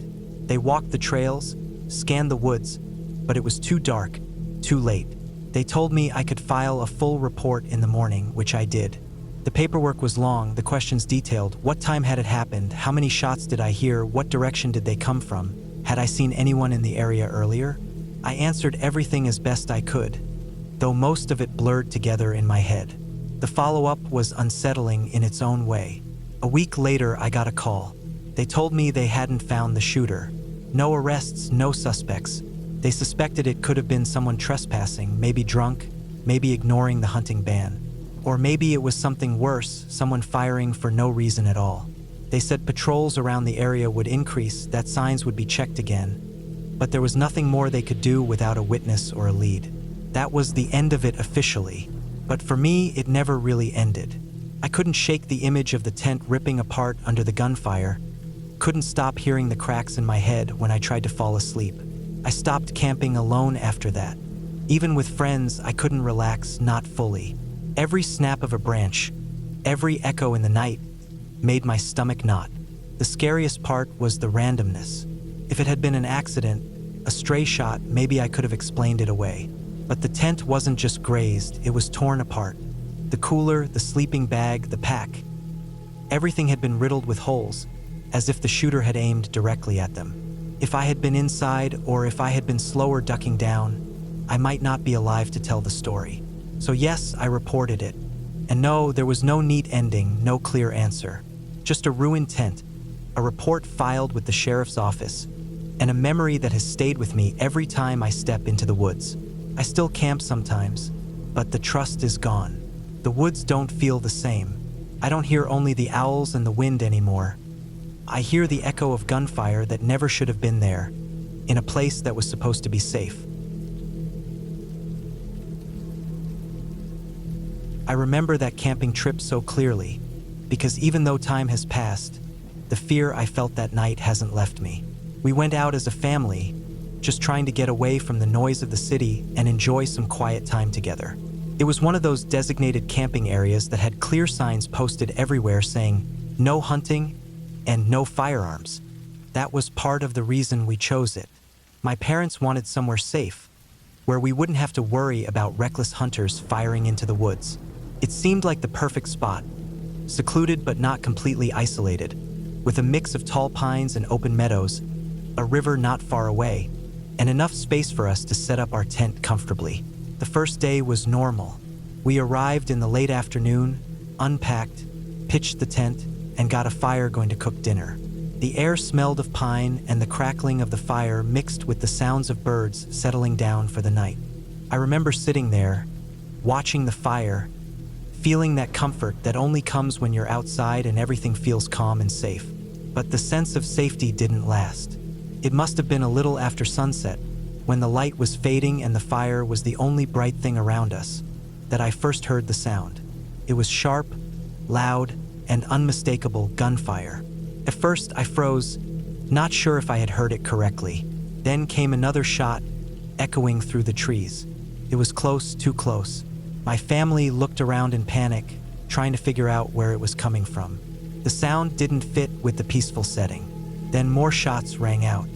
They walked the trails, scanned the woods, but it was too dark, too late. They told me I could file a full report in the morning, which I did. The paperwork was long, the questions detailed. What time had it happened? How many shots did I hear? What direction did they come from? Had I seen anyone in the area earlier? I answered everything as best I could, though most of it blurred together in my head. The follow-up was unsettling in its own way. A week later, I got a call. They told me they hadn't found the shooter. No arrests, no suspects. They suspected it could have been someone trespassing, maybe drunk, maybe ignoring the hunting ban. Or maybe it was something worse, someone firing for no reason at all. They said patrols around the area would increase, that signs would be checked again. but there was nothing more they could do without a witness or a lead. That was the end of it officially, but for me, it never really ended. I couldn't shake the image of the tent ripping apart under the gunfire, couldn't stop hearing the cracks in my head when I tried to fall asleep. I stopped camping alone after that. Even with friends, I couldn't relax, not fully. Every snap of a branch, every echo in the night, made my stomach knot. The scariest part was the randomness. If it had been an accident, a stray shot, maybe I could have explained it away. But the tent wasn't just grazed, it was torn apart. The cooler, the sleeping bag, the pack. Everything had been riddled with holes, as if the shooter had aimed directly at them. If I had been inside, or if I had been slower ducking down, I might not be alive to tell the story. So yes, I reported it. And no, there was no neat ending, no clear answer. Just a ruined tent, a report filed with the sheriff's office, and a memory that has stayed with me every time I step into the woods. I still camp sometimes, but the trust is gone. The woods don't feel the same. I don't hear only the owls and the wind anymore. I hear the echo of gunfire that never should have been there, in a place that was supposed to be safe. I remember that camping trip so clearly, because even though time has passed, the fear I felt that night hasn't left me. We went out as a family, just trying to get away from the noise of the city and enjoy some quiet time together. It was one of those designated camping areas that had clear signs posted everywhere saying, "No hunting," and "No firearms." That was part of the reason we chose it. My parents wanted somewhere safe, where we wouldn't have to worry about reckless hunters firing into the woods. It seemed like the perfect spot, secluded but not completely isolated, with a mix of tall pines and open meadows, a river not far away, and enough space for us to set up our tent comfortably. The first day was normal. We arrived in the late afternoon, unpacked, pitched the tent, and got a fire going to cook dinner. The air smelled of pine, and the crackling of the fire mixed with the sounds of birds settling down for the night. I remember sitting there, watching the fire, feeling that comfort that only comes when you're outside and everything feels calm and safe. But the sense of safety didn't last. It must have been a little after sunset, when the light was fading and the fire was the only bright thing around us, that I first heard the sound. It was sharp, loud, and unmistakable gunfire. At first, I froze, not sure if I had heard it correctly. Then came another shot, echoing through the trees. It was close, too close. My family looked around in panic, trying to figure out where it was coming from. The sound didn't fit with the peaceful setting. Then more shots rang out.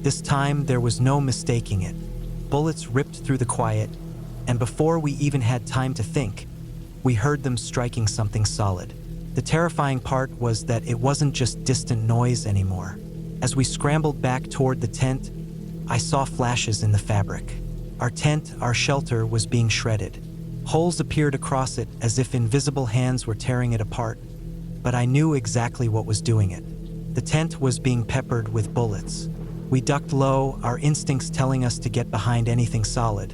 This time, there was no mistaking it. Bullets ripped through the quiet, and before we even had time to think, we heard them striking something solid. The terrifying part was that it wasn't just distant noise anymore. As we scrambled back toward the tent, I saw flashes in the fabric. Our tent, our shelter, was being shredded. Holes appeared across it as if invisible hands were tearing it apart, but I knew exactly what was doing it. The tent was being peppered with bullets. We ducked low, our instincts telling us to get behind anything solid.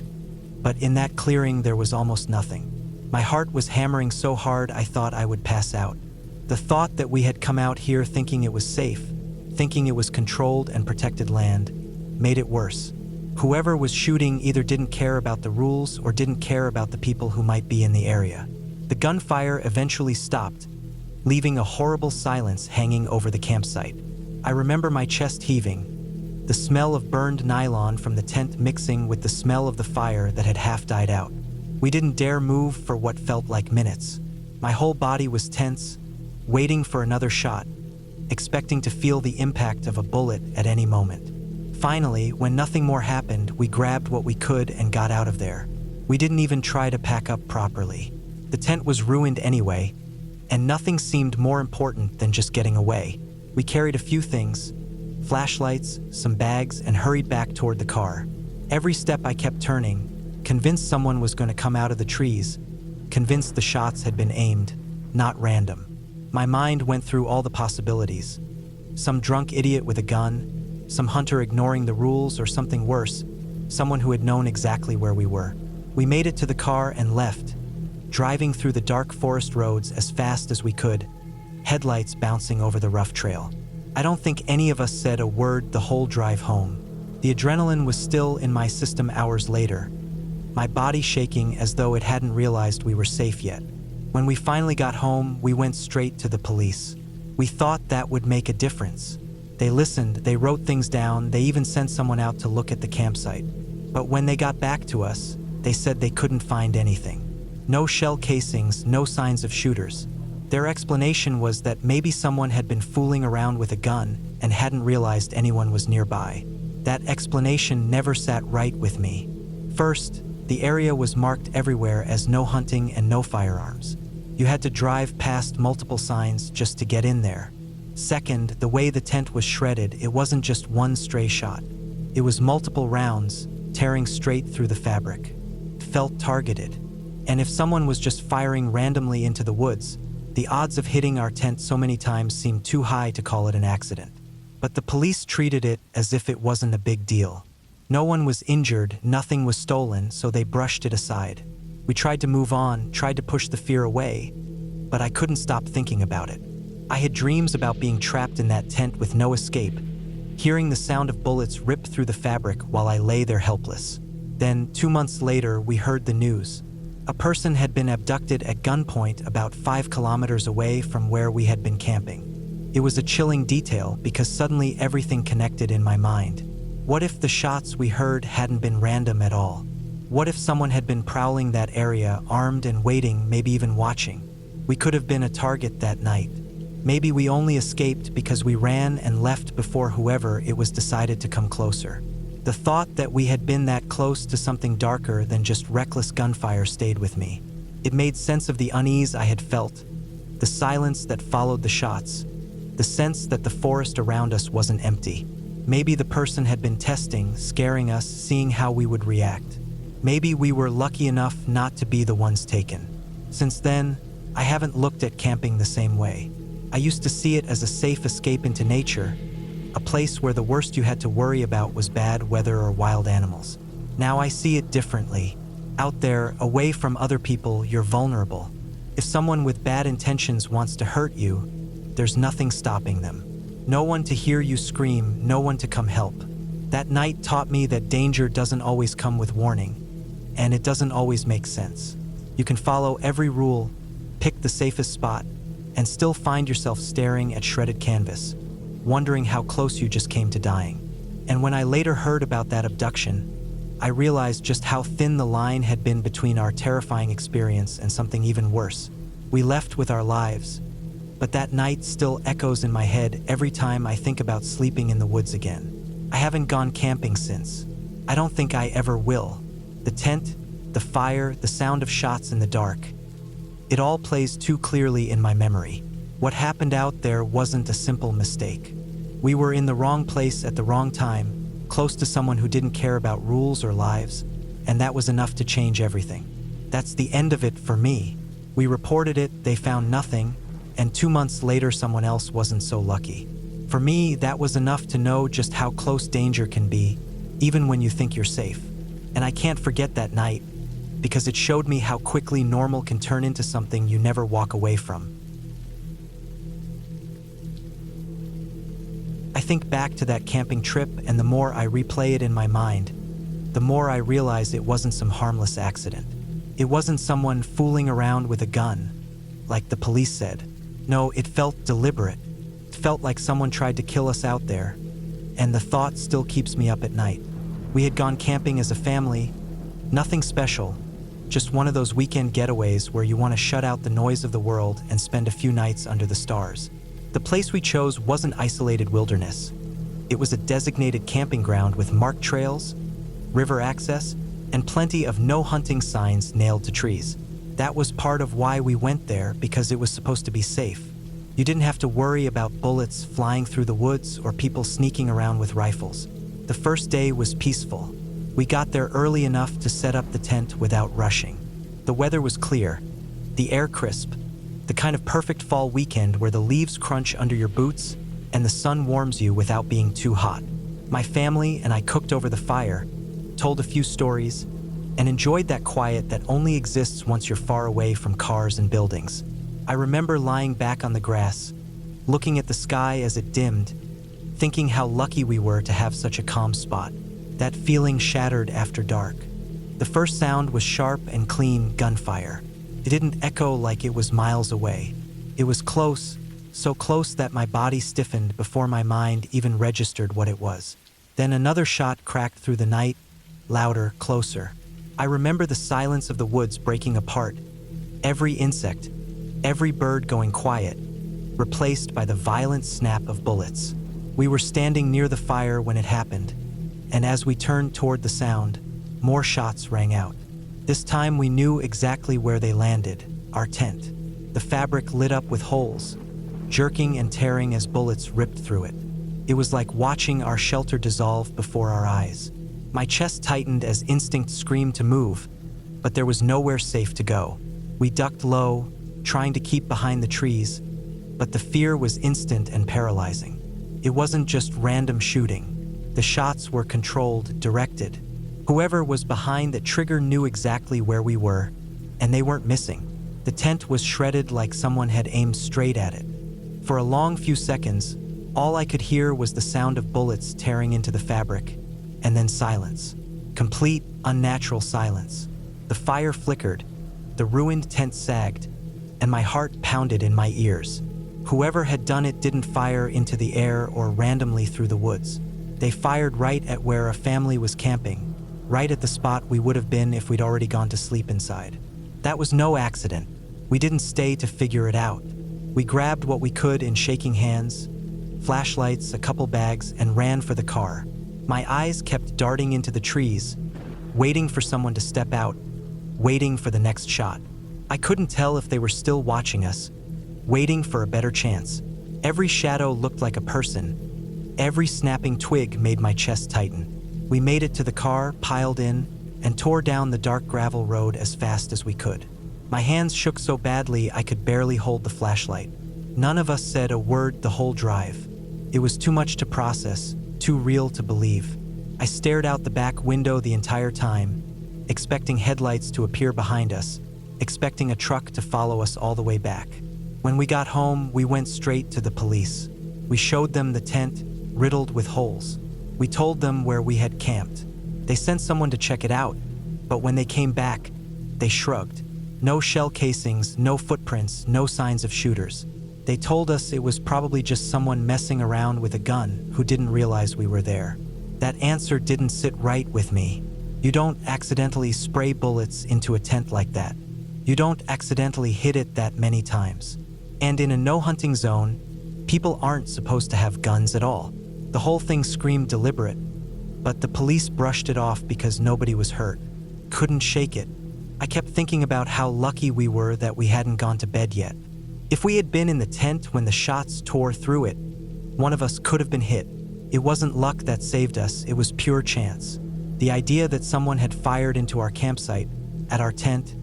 But in that clearing, there was almost nothing. My heart was hammering so hard I thought I would pass out. The thought that we had come out here thinking it was safe, thinking it was controlled and protected land, made it worse. Whoever was shooting either didn't care about the rules or didn't care about the people who might be in the area. The gunfire eventually stopped, leaving a horrible silence hanging over the campsite. I remember my chest heaving, the smell of burned nylon from the tent mixing with the smell of the fire that had half died out. We didn't dare move for what felt like minutes. My whole body was tense, waiting for another shot, expecting to feel the impact of a bullet at any moment. Finally, when nothing more happened, we grabbed what we could and got out of there. We didn't even try to pack up properly. The tent was ruined anyway, and nothing seemed more important than just getting away. We carried a few things, flashlights, some bags, and hurried back toward the car. Every step I kept turning, convinced someone was going to come out of the trees, convinced the shots had been aimed, not random. My mind went through all the possibilities. Some drunk idiot with a gun, some hunter ignoring the rules, or something worse, someone who had known exactly where we were. We made it to the car and left, driving through the dark forest roads as fast as we could, headlights bouncing over the rough trail. I don't think any of us said a word the whole drive home. The adrenaline was still in my system hours later, my body shaking as though it hadn't realized we were safe yet. When we finally got home, we went straight to the police. We thought that would make a difference. They listened, they wrote things down, they even sent someone out to look at the campsite. But when they got back to us, they said they couldn't find anything. No shell casings, no signs of shooters. Their explanation was that maybe someone had been fooling around with a gun and hadn't realized anyone was nearby. That explanation never sat right with me. First, the area was marked everywhere as no hunting and no firearms. You had to drive past multiple signs just to get in there. Second, the way the tent was shredded, it wasn't just one stray shot. It was multiple rounds, tearing straight through the fabric. It felt targeted. And if someone was just firing randomly into the woods, the odds of hitting our tent so many times seemed too high to call it an accident. But the police treated it as if it wasn't a big deal. No one was injured, nothing was stolen, so they brushed it aside. We tried to move on, tried to push the fear away, but I couldn't stop thinking about it. I had dreams about being trapped in that tent with no escape, hearing the sound of bullets rip through the fabric while I lay there helpless. Then, 2 months later, we heard the news. A person had been abducted at gunpoint about 5 kilometers away from where we had been camping. It was a chilling detail because suddenly everything connected in my mind. What if the shots we heard hadn't been random at all? What if someone had been prowling that area, armed and waiting, maybe even watching? We could have been a target that night. Maybe we only escaped because we ran and left before whoever it was decided to come closer. The thought that we had been that close to something darker than just reckless gunfire stayed with me. It made sense of the unease I had felt, the silence that followed the shots, the sense that the forest around us wasn't empty. Maybe the person had been testing, scaring us, seeing how we would react. Maybe we were lucky enough not to be the ones taken. Since then, I haven't looked at camping the same way. I used to see it as a safe escape into nature, a place where the worst you had to worry about was bad weather or wild animals. Now I see it differently. Out there, away from other people, you're vulnerable. If someone with bad intentions wants to hurt you, there's nothing stopping them. No one to hear you scream, no one to come help. That night taught me that danger doesn't always come with warning, and it doesn't always make sense. You can follow every rule, pick the safest spot, and still find yourself staring at shredded canvas, wondering how close you just came to dying. And when I later heard about that abduction, I realized just how thin the line had been between our terrifying experience and something even worse. We left with our lives, but that night still echoes in my head every time I think about sleeping in the woods again. I haven't gone camping since. I don't think I ever will. The tent, the fire, the sound of shots in the dark. It all plays too clearly in my memory. What happened out there wasn't a simple mistake. We were in the wrong place at the wrong time, close to someone who didn't care about rules or lives, and that was enough to change everything. That's the end of it for me. We reported it, they found nothing, and 2 months later someone else wasn't so lucky. For me, that was enough to know just how close danger can be, even when you think you're safe. And I can't forget that night, because it showed me how quickly normal can turn into something you never walk away from. I think back to that camping trip, and the more I replay it in my mind, the more I realize it wasn't some harmless accident. It wasn't someone fooling around with a gun, like the police said. No, it felt deliberate. It felt like someone tried to kill us out there, and the thought still keeps me up at night. We had gone camping as a family, nothing special, just one of those weekend getaways where you want to shut out the noise of the world and spend a few nights under the stars. The place we chose wasn't isolated wilderness. It was a designated camping ground with marked trails, river access, and plenty of no hunting signs nailed to trees. That was part of why we went there, because it was supposed to be safe. You didn't have to worry about bullets flying through the woods or people sneaking around with rifles. The first day was peaceful. We got there early enough to set up the tent without rushing. The weather was clear, the air crisp, the kind of perfect fall weekend where the leaves crunch under your boots and the sun warms you without being too hot. My family and I cooked over the fire, told a few stories, and enjoyed that quiet that only exists once you're far away from cars and buildings. I remember lying back on the grass, looking at the sky as it dimmed, thinking how lucky we were to have such a calm spot. That feeling shattered after dark. The first sound was sharp and clean gunfire. It didn't echo like it was miles away. It was close, so close that my body stiffened before my mind even registered what it was. Then another shot cracked through the night, louder, closer. I remember the silence of the woods breaking apart, every insect, every bird going quiet, replaced by the violent snap of bullets. We were standing near the fire when it happened, and as we turned toward the sound, more shots rang out. This time we knew exactly where they landed, our tent. The fabric lit up with holes, jerking and tearing as bullets ripped through it. It was like watching our shelter dissolve before our eyes. My chest tightened as instinct screamed to move, but there was nowhere safe to go. We ducked low, trying to keep behind the trees, but the fear was instant and paralyzing. It wasn't just random shooting. The shots were controlled, directed. Whoever was behind that trigger knew exactly where we were, and they weren't missing. The tent was shredded like someone had aimed straight at it. For a long few seconds, all I could hear was the sound of bullets tearing into the fabric, and then silence. Complete, unnatural silence. The fire flickered, the ruined tent sagged, and my heart pounded in my ears. Whoever had done it didn't fire into the air or randomly through the woods. They fired right at where a family was camping, right at the spot we would have been if we'd already gone to sleep inside. That was no accident. We didn't stay to figure it out. We grabbed what we could in shaking hands, flashlights, a couple bags, and ran for the car. My eyes kept darting into the trees, waiting for someone to step out, waiting for the next shot. I couldn't tell if they were still watching us, waiting for a better chance. Every shadow looked like a person. Every snapping twig made my chest tighten. We made it to the car, piled in, and tore down the dark gravel road as fast as we could. My hands shook so badly I could barely hold the flashlight. None of us said a word the whole drive. It was too much to process, too real to believe. I stared out the back window the entire time, expecting headlights to appear behind us, expecting a truck to follow us all the way back. When we got home, we went straight to the police. We showed them the tent, riddled with holes. We told them where we had camped. They sent someone to check it out, but when they came back, they shrugged. No shell casings, no footprints, no signs of shooters. They told us it was probably just someone messing around with a gun who didn't realize we were there. That answer didn't sit right with me. You don't accidentally spray bullets into a tent like that. You don't accidentally hit it that many times. And in a no-hunting zone, people aren't supposed to have guns at all. The whole thing screamed deliberate, but the police brushed it off because nobody was hurt. Couldn't shake it. I kept thinking about how lucky we were that we hadn't gone to bed yet. If we had been in the tent when the shots tore through it, one of us could have been hit. It wasn't luck that saved us, it was pure chance. The idea that someone had fired into our campsite, at our tent,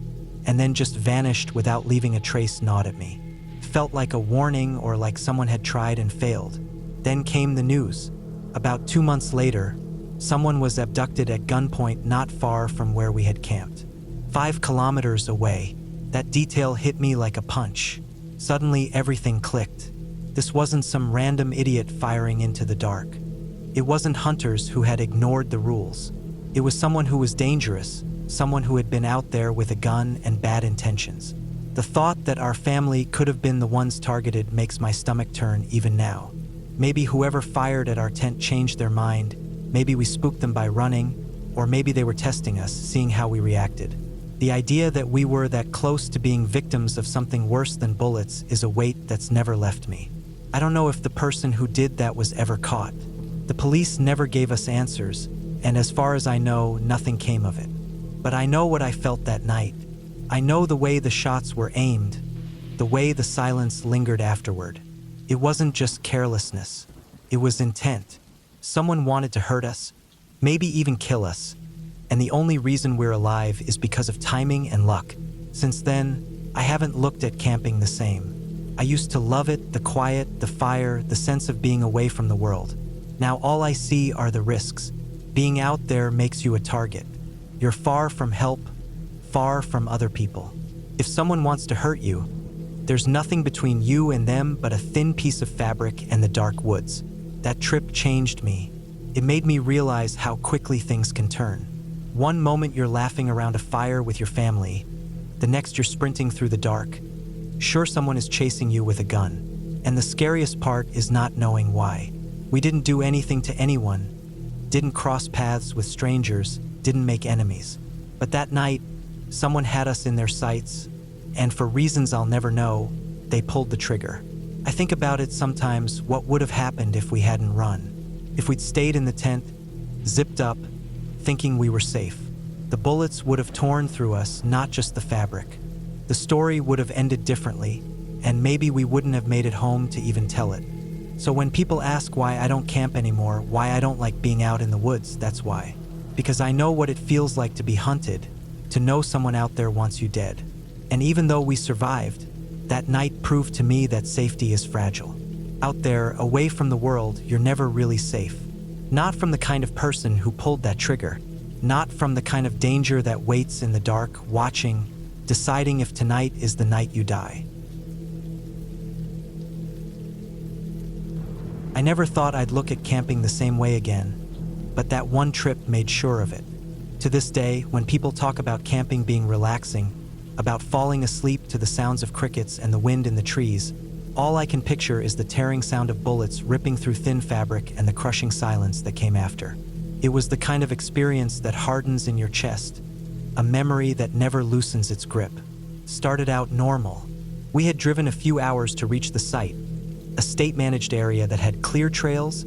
and then just vanished without leaving a trace gnawed at me. Felt like a warning or like someone had tried and failed. Then came the news. About 2 months later, someone was abducted at gunpoint not far from where we had camped. 5 kilometers away. That detail hit me like a punch. Suddenly everything clicked. This wasn't some random idiot firing into the dark. It wasn't hunters who had ignored the rules. It was someone who was dangerous, someone who had been out there with a gun and bad intentions. The thought that our family could have been the ones targeted makes my stomach turn even now. Maybe whoever fired at our tent changed their mind, maybe we spooked them by running, or maybe they were testing us, seeing how we reacted. The idea that we were that close to being victims of something worse than bullets is a weight that's never left me. I don't know if the person who did that was ever caught. The police never gave us answers, and as far as I know, nothing came of it. But I know what I felt that night. I know the way the shots were aimed, the way the silence lingered afterward. It wasn't just carelessness. It was intent. Someone wanted to hurt us, maybe even kill us. And the only reason we're alive is because of timing and luck. Since then, I haven't looked at camping the same. I used to love it, the quiet, the fire, the sense of being away from the world. Now all I see are the risks. Being out there makes you a target. You're far from help, far from other people. If someone wants to hurt you, there's nothing between you and them but a thin piece of fabric and the dark woods. That trip changed me. It made me realize how quickly things can turn. One moment you're laughing around a fire with your family, the next you're sprinting through the dark. Sure, someone is chasing you with a gun. And the scariest part is not knowing why. We didn't do anything to anyone, didn't cross paths with strangers, didn't make enemies. But that night, someone had us in their sights, and for reasons I'll never know, they pulled the trigger. I think about it sometimes, what would have happened if we hadn't run? If we'd stayed in the tent, zipped up, thinking we were safe. The bullets would have torn through us, not just the fabric. The story would have ended differently, and maybe we wouldn't have made it home to even tell it. So when people ask why I don't camp anymore, why I don't like being out in the woods, that's why. Because I know what it feels like to be hunted, to know someone out there wants you dead. And even though we survived, that night proved to me that safety is fragile. Out there, away from the world, you're never really safe. Not from the kind of person who pulled that trigger. Not from the kind of danger that waits in the dark, watching, deciding if tonight is the night you die. I never thought I'd look at camping the same way again, but that one trip made sure of it. To this day, when people talk about camping being relaxing, about falling asleep to the sounds of crickets and the wind in the trees, all I can picture is the tearing sound of bullets ripping through thin fabric and the crushing silence that came after. It was the kind of experience that hardens in your chest, a memory that never loosens its grip. Started out normal. We had driven a few hours to reach the site, a state-managed area that had clear trails,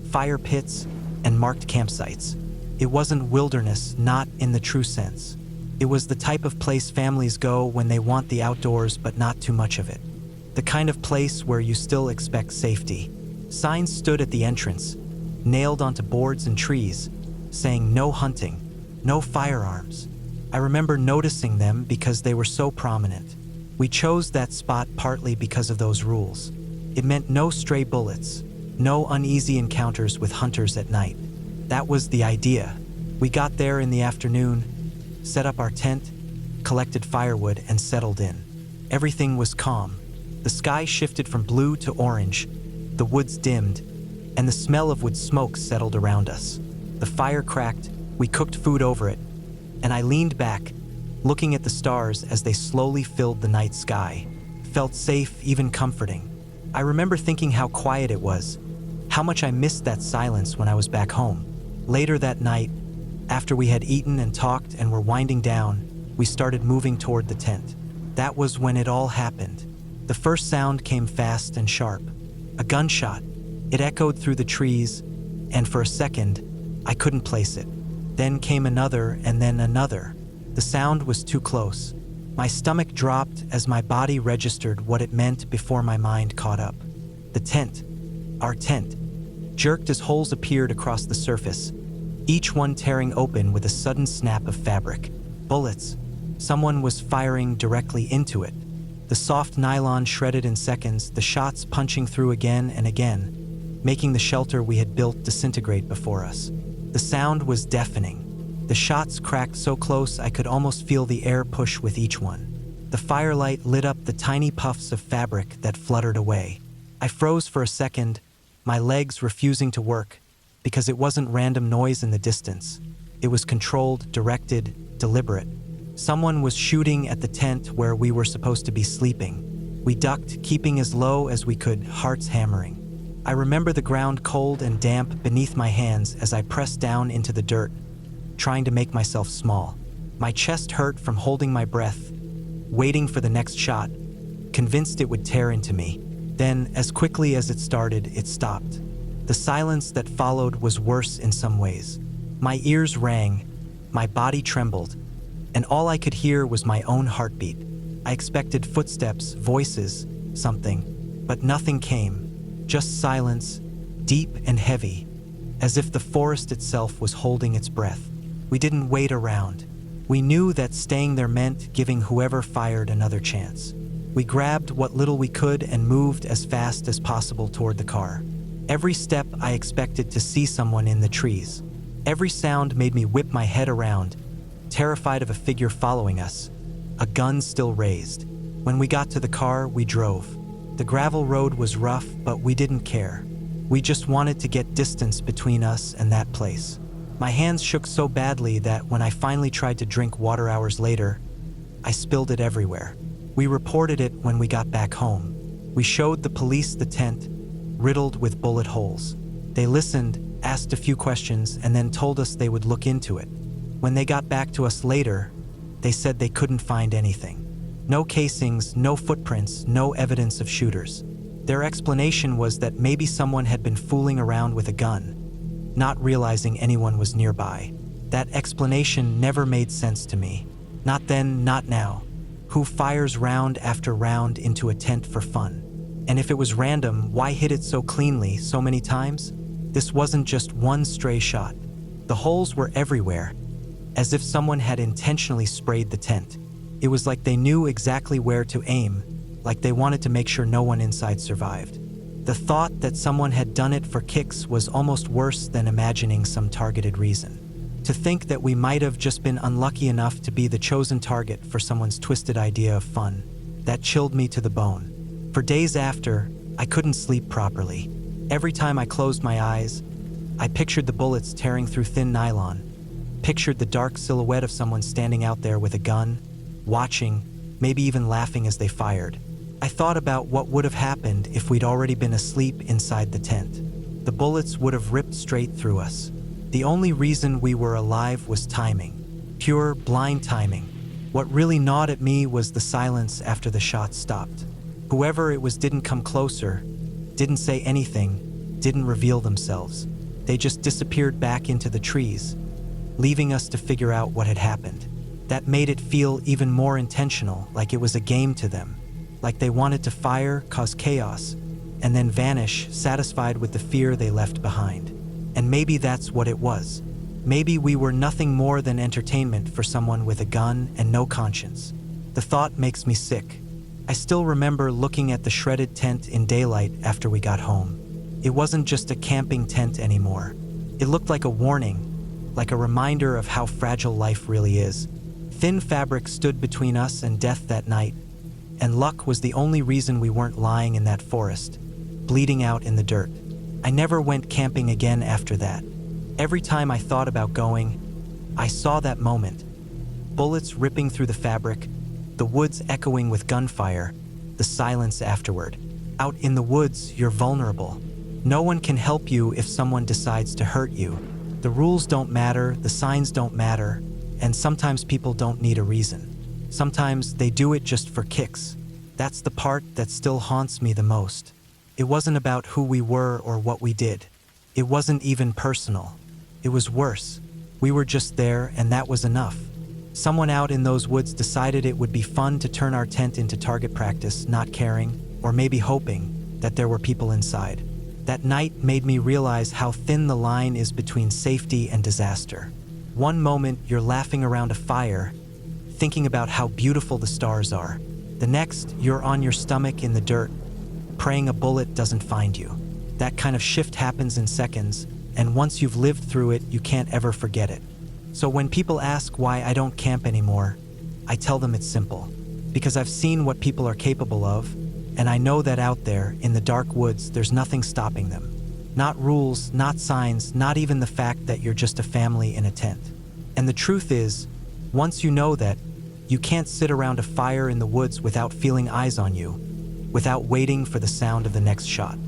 fire pits, and marked campsites. It wasn't wilderness, not in the true sense. It was the type of place families go when they want the outdoors but not too much of it. The kind of place where you still expect safety. Signs stood at the entrance, nailed onto boards and trees, saying no hunting, no firearms. I remember noticing them because they were so prominent. We chose that spot partly because of those rules. It meant no stray bullets, no uneasy encounters with hunters at night. That was the idea. We got there in the afternoon, set up our tent, collected firewood, and settled in. Everything was calm. The sky shifted from blue to orange, the woods dimmed, and the smell of wood smoke settled around us. The fire cracked, we cooked food over it, and I leaned back, looking at the stars as they slowly filled the night sky. Felt safe, even comforting. I remember thinking how quiet it was, how much I missed that silence when I was back home. Later that night, after we had eaten and talked and were winding down, we started moving toward the tent. That was when it all happened. The first sound came fast and sharp. A gunshot. It echoed through the trees, and for a second, I couldn't place it. Then came another, and then another. The sound was too close. My stomach dropped as my body registered what it meant before my mind caught up. The tent, our tent, jerked as holes appeared across the surface, each one tearing open with a sudden snap of fabric. Bullets. Someone was firing directly into it. The soft nylon shredded in seconds, the shots punching through again and again, making the shelter we had built disintegrate before us. The sound was deafening. The shots cracked so close I could almost feel the air push with each one. The firelight lit up the tiny puffs of fabric that fluttered away. I froze for a second, my legs refusing to work, because it wasn't random noise in the distance. It was controlled, directed, deliberate. Someone was shooting at the tent where we were supposed to be sleeping. We ducked, keeping as low as we could, hearts hammering. I remember the ground cold and damp beneath my hands as I pressed down into the dirt, trying to make myself small. My chest hurt from holding my breath, waiting for the next shot, convinced it would tear into me. Then, as quickly as it started, it stopped. The silence that followed was worse in some ways. My ears rang, my body trembled, and all I could hear was my own heartbeat. I expected footsteps, voices, something, but nothing came. Just silence, deep and heavy, as if the forest itself was holding its breath. We didn't wait around. We knew that staying there meant giving whoever fired another chance. We grabbed what little we could and moved as fast as possible toward the car. Every step I expected to see someone in the trees. Every sound made me whip my head around, terrified of a figure following us, a gun still raised. When we got to the car, we drove. The gravel road was rough, but we didn't care. We just wanted to get distance between us and that place. My hands shook so badly that when I finally tried to drink water hours later, I spilled it everywhere. We reported it when we got back home. We showed the police the tent, riddled with bullet holes. They listened, asked a few questions, and then told us they would look into it. When they got back to us later, they said they couldn't find anything. No casings, no footprints, no evidence of shooters. Their explanation was that maybe someone had been fooling around with a gun, not realizing anyone was nearby. That explanation never made sense to me. Not then, not now. Who fires round after round into a tent for fun? And if it was random, why hit it so cleanly so many times? This wasn't just one stray shot. The holes were everywhere, as if someone had intentionally sprayed the tent. It was like they knew exactly where to aim, like they wanted to make sure no one inside survived. The thought that someone had done it for kicks was almost worse than imagining some targeted reason. To think that we might have just been unlucky enough to be the chosen target for someone's twisted idea of fun, that chilled me to the bone. For days after, I couldn't sleep properly. Every time I closed my eyes, I pictured the bullets tearing through thin nylon, pictured the dark silhouette of someone standing out there with a gun, watching, maybe even laughing as they fired. I thought about what would have happened if we'd already been asleep inside the tent. The bullets would have ripped straight through us. The only reason we were alive was timing. Pure, blind timing. What really gnawed at me was the silence after the shots stopped. Whoever it was didn't come closer, didn't say anything, didn't reveal themselves. They just disappeared back into the trees, leaving us to figure out what had happened. That made it feel even more intentional, like it was a game to them. Like they wanted to fire, cause chaos, and then vanish, satisfied with the fear they left behind. And maybe that's what it was. Maybe we were nothing more than entertainment for someone with a gun and no conscience. The thought makes me sick. I still remember looking at the shredded tent in daylight after we got home. It wasn't just a camping tent anymore. It looked like a warning, like a reminder of how fragile life really is. Thin fabric stood between us and death that night, and luck was the only reason we weren't lying in that forest, bleeding out in the dirt. I never went camping again after that. Every time I thought about going, I saw that moment. Bullets ripping through the fabric, the woods echoing with gunfire, the silence afterward. Out in the woods, you're vulnerable. No one can help you if someone decides to hurt you. The rules don't matter, the signs don't matter, and sometimes people don't need a reason. Sometimes they do it just for kicks. That's the part that still haunts me the most. It wasn't about who we were or what we did. It wasn't even personal. It was worse. We were just there, and that was enough. Someone out in those woods decided it would be fun to turn our tent into target practice, not caring, or maybe hoping, that there were people inside. That night made me realize how thin the line is between safety and disaster. One moment, you're laughing around a fire, thinking about how beautiful the stars are. The next, you're on your stomach in the dirt, praying a bullet doesn't find you. That kind of shift happens in seconds, and once you've lived through it, you can't ever forget it. So when people ask why I don't camp anymore, I tell them it's simple. Because I've seen what people are capable of, and I know that out there, in the dark woods, there's nothing stopping them. Not rules, not signs, not even the fact that you're just a family in a tent. And the truth is, once you know that, you can't sit around a fire in the woods without feeling eyes on you, without waiting for the sound of the next shot.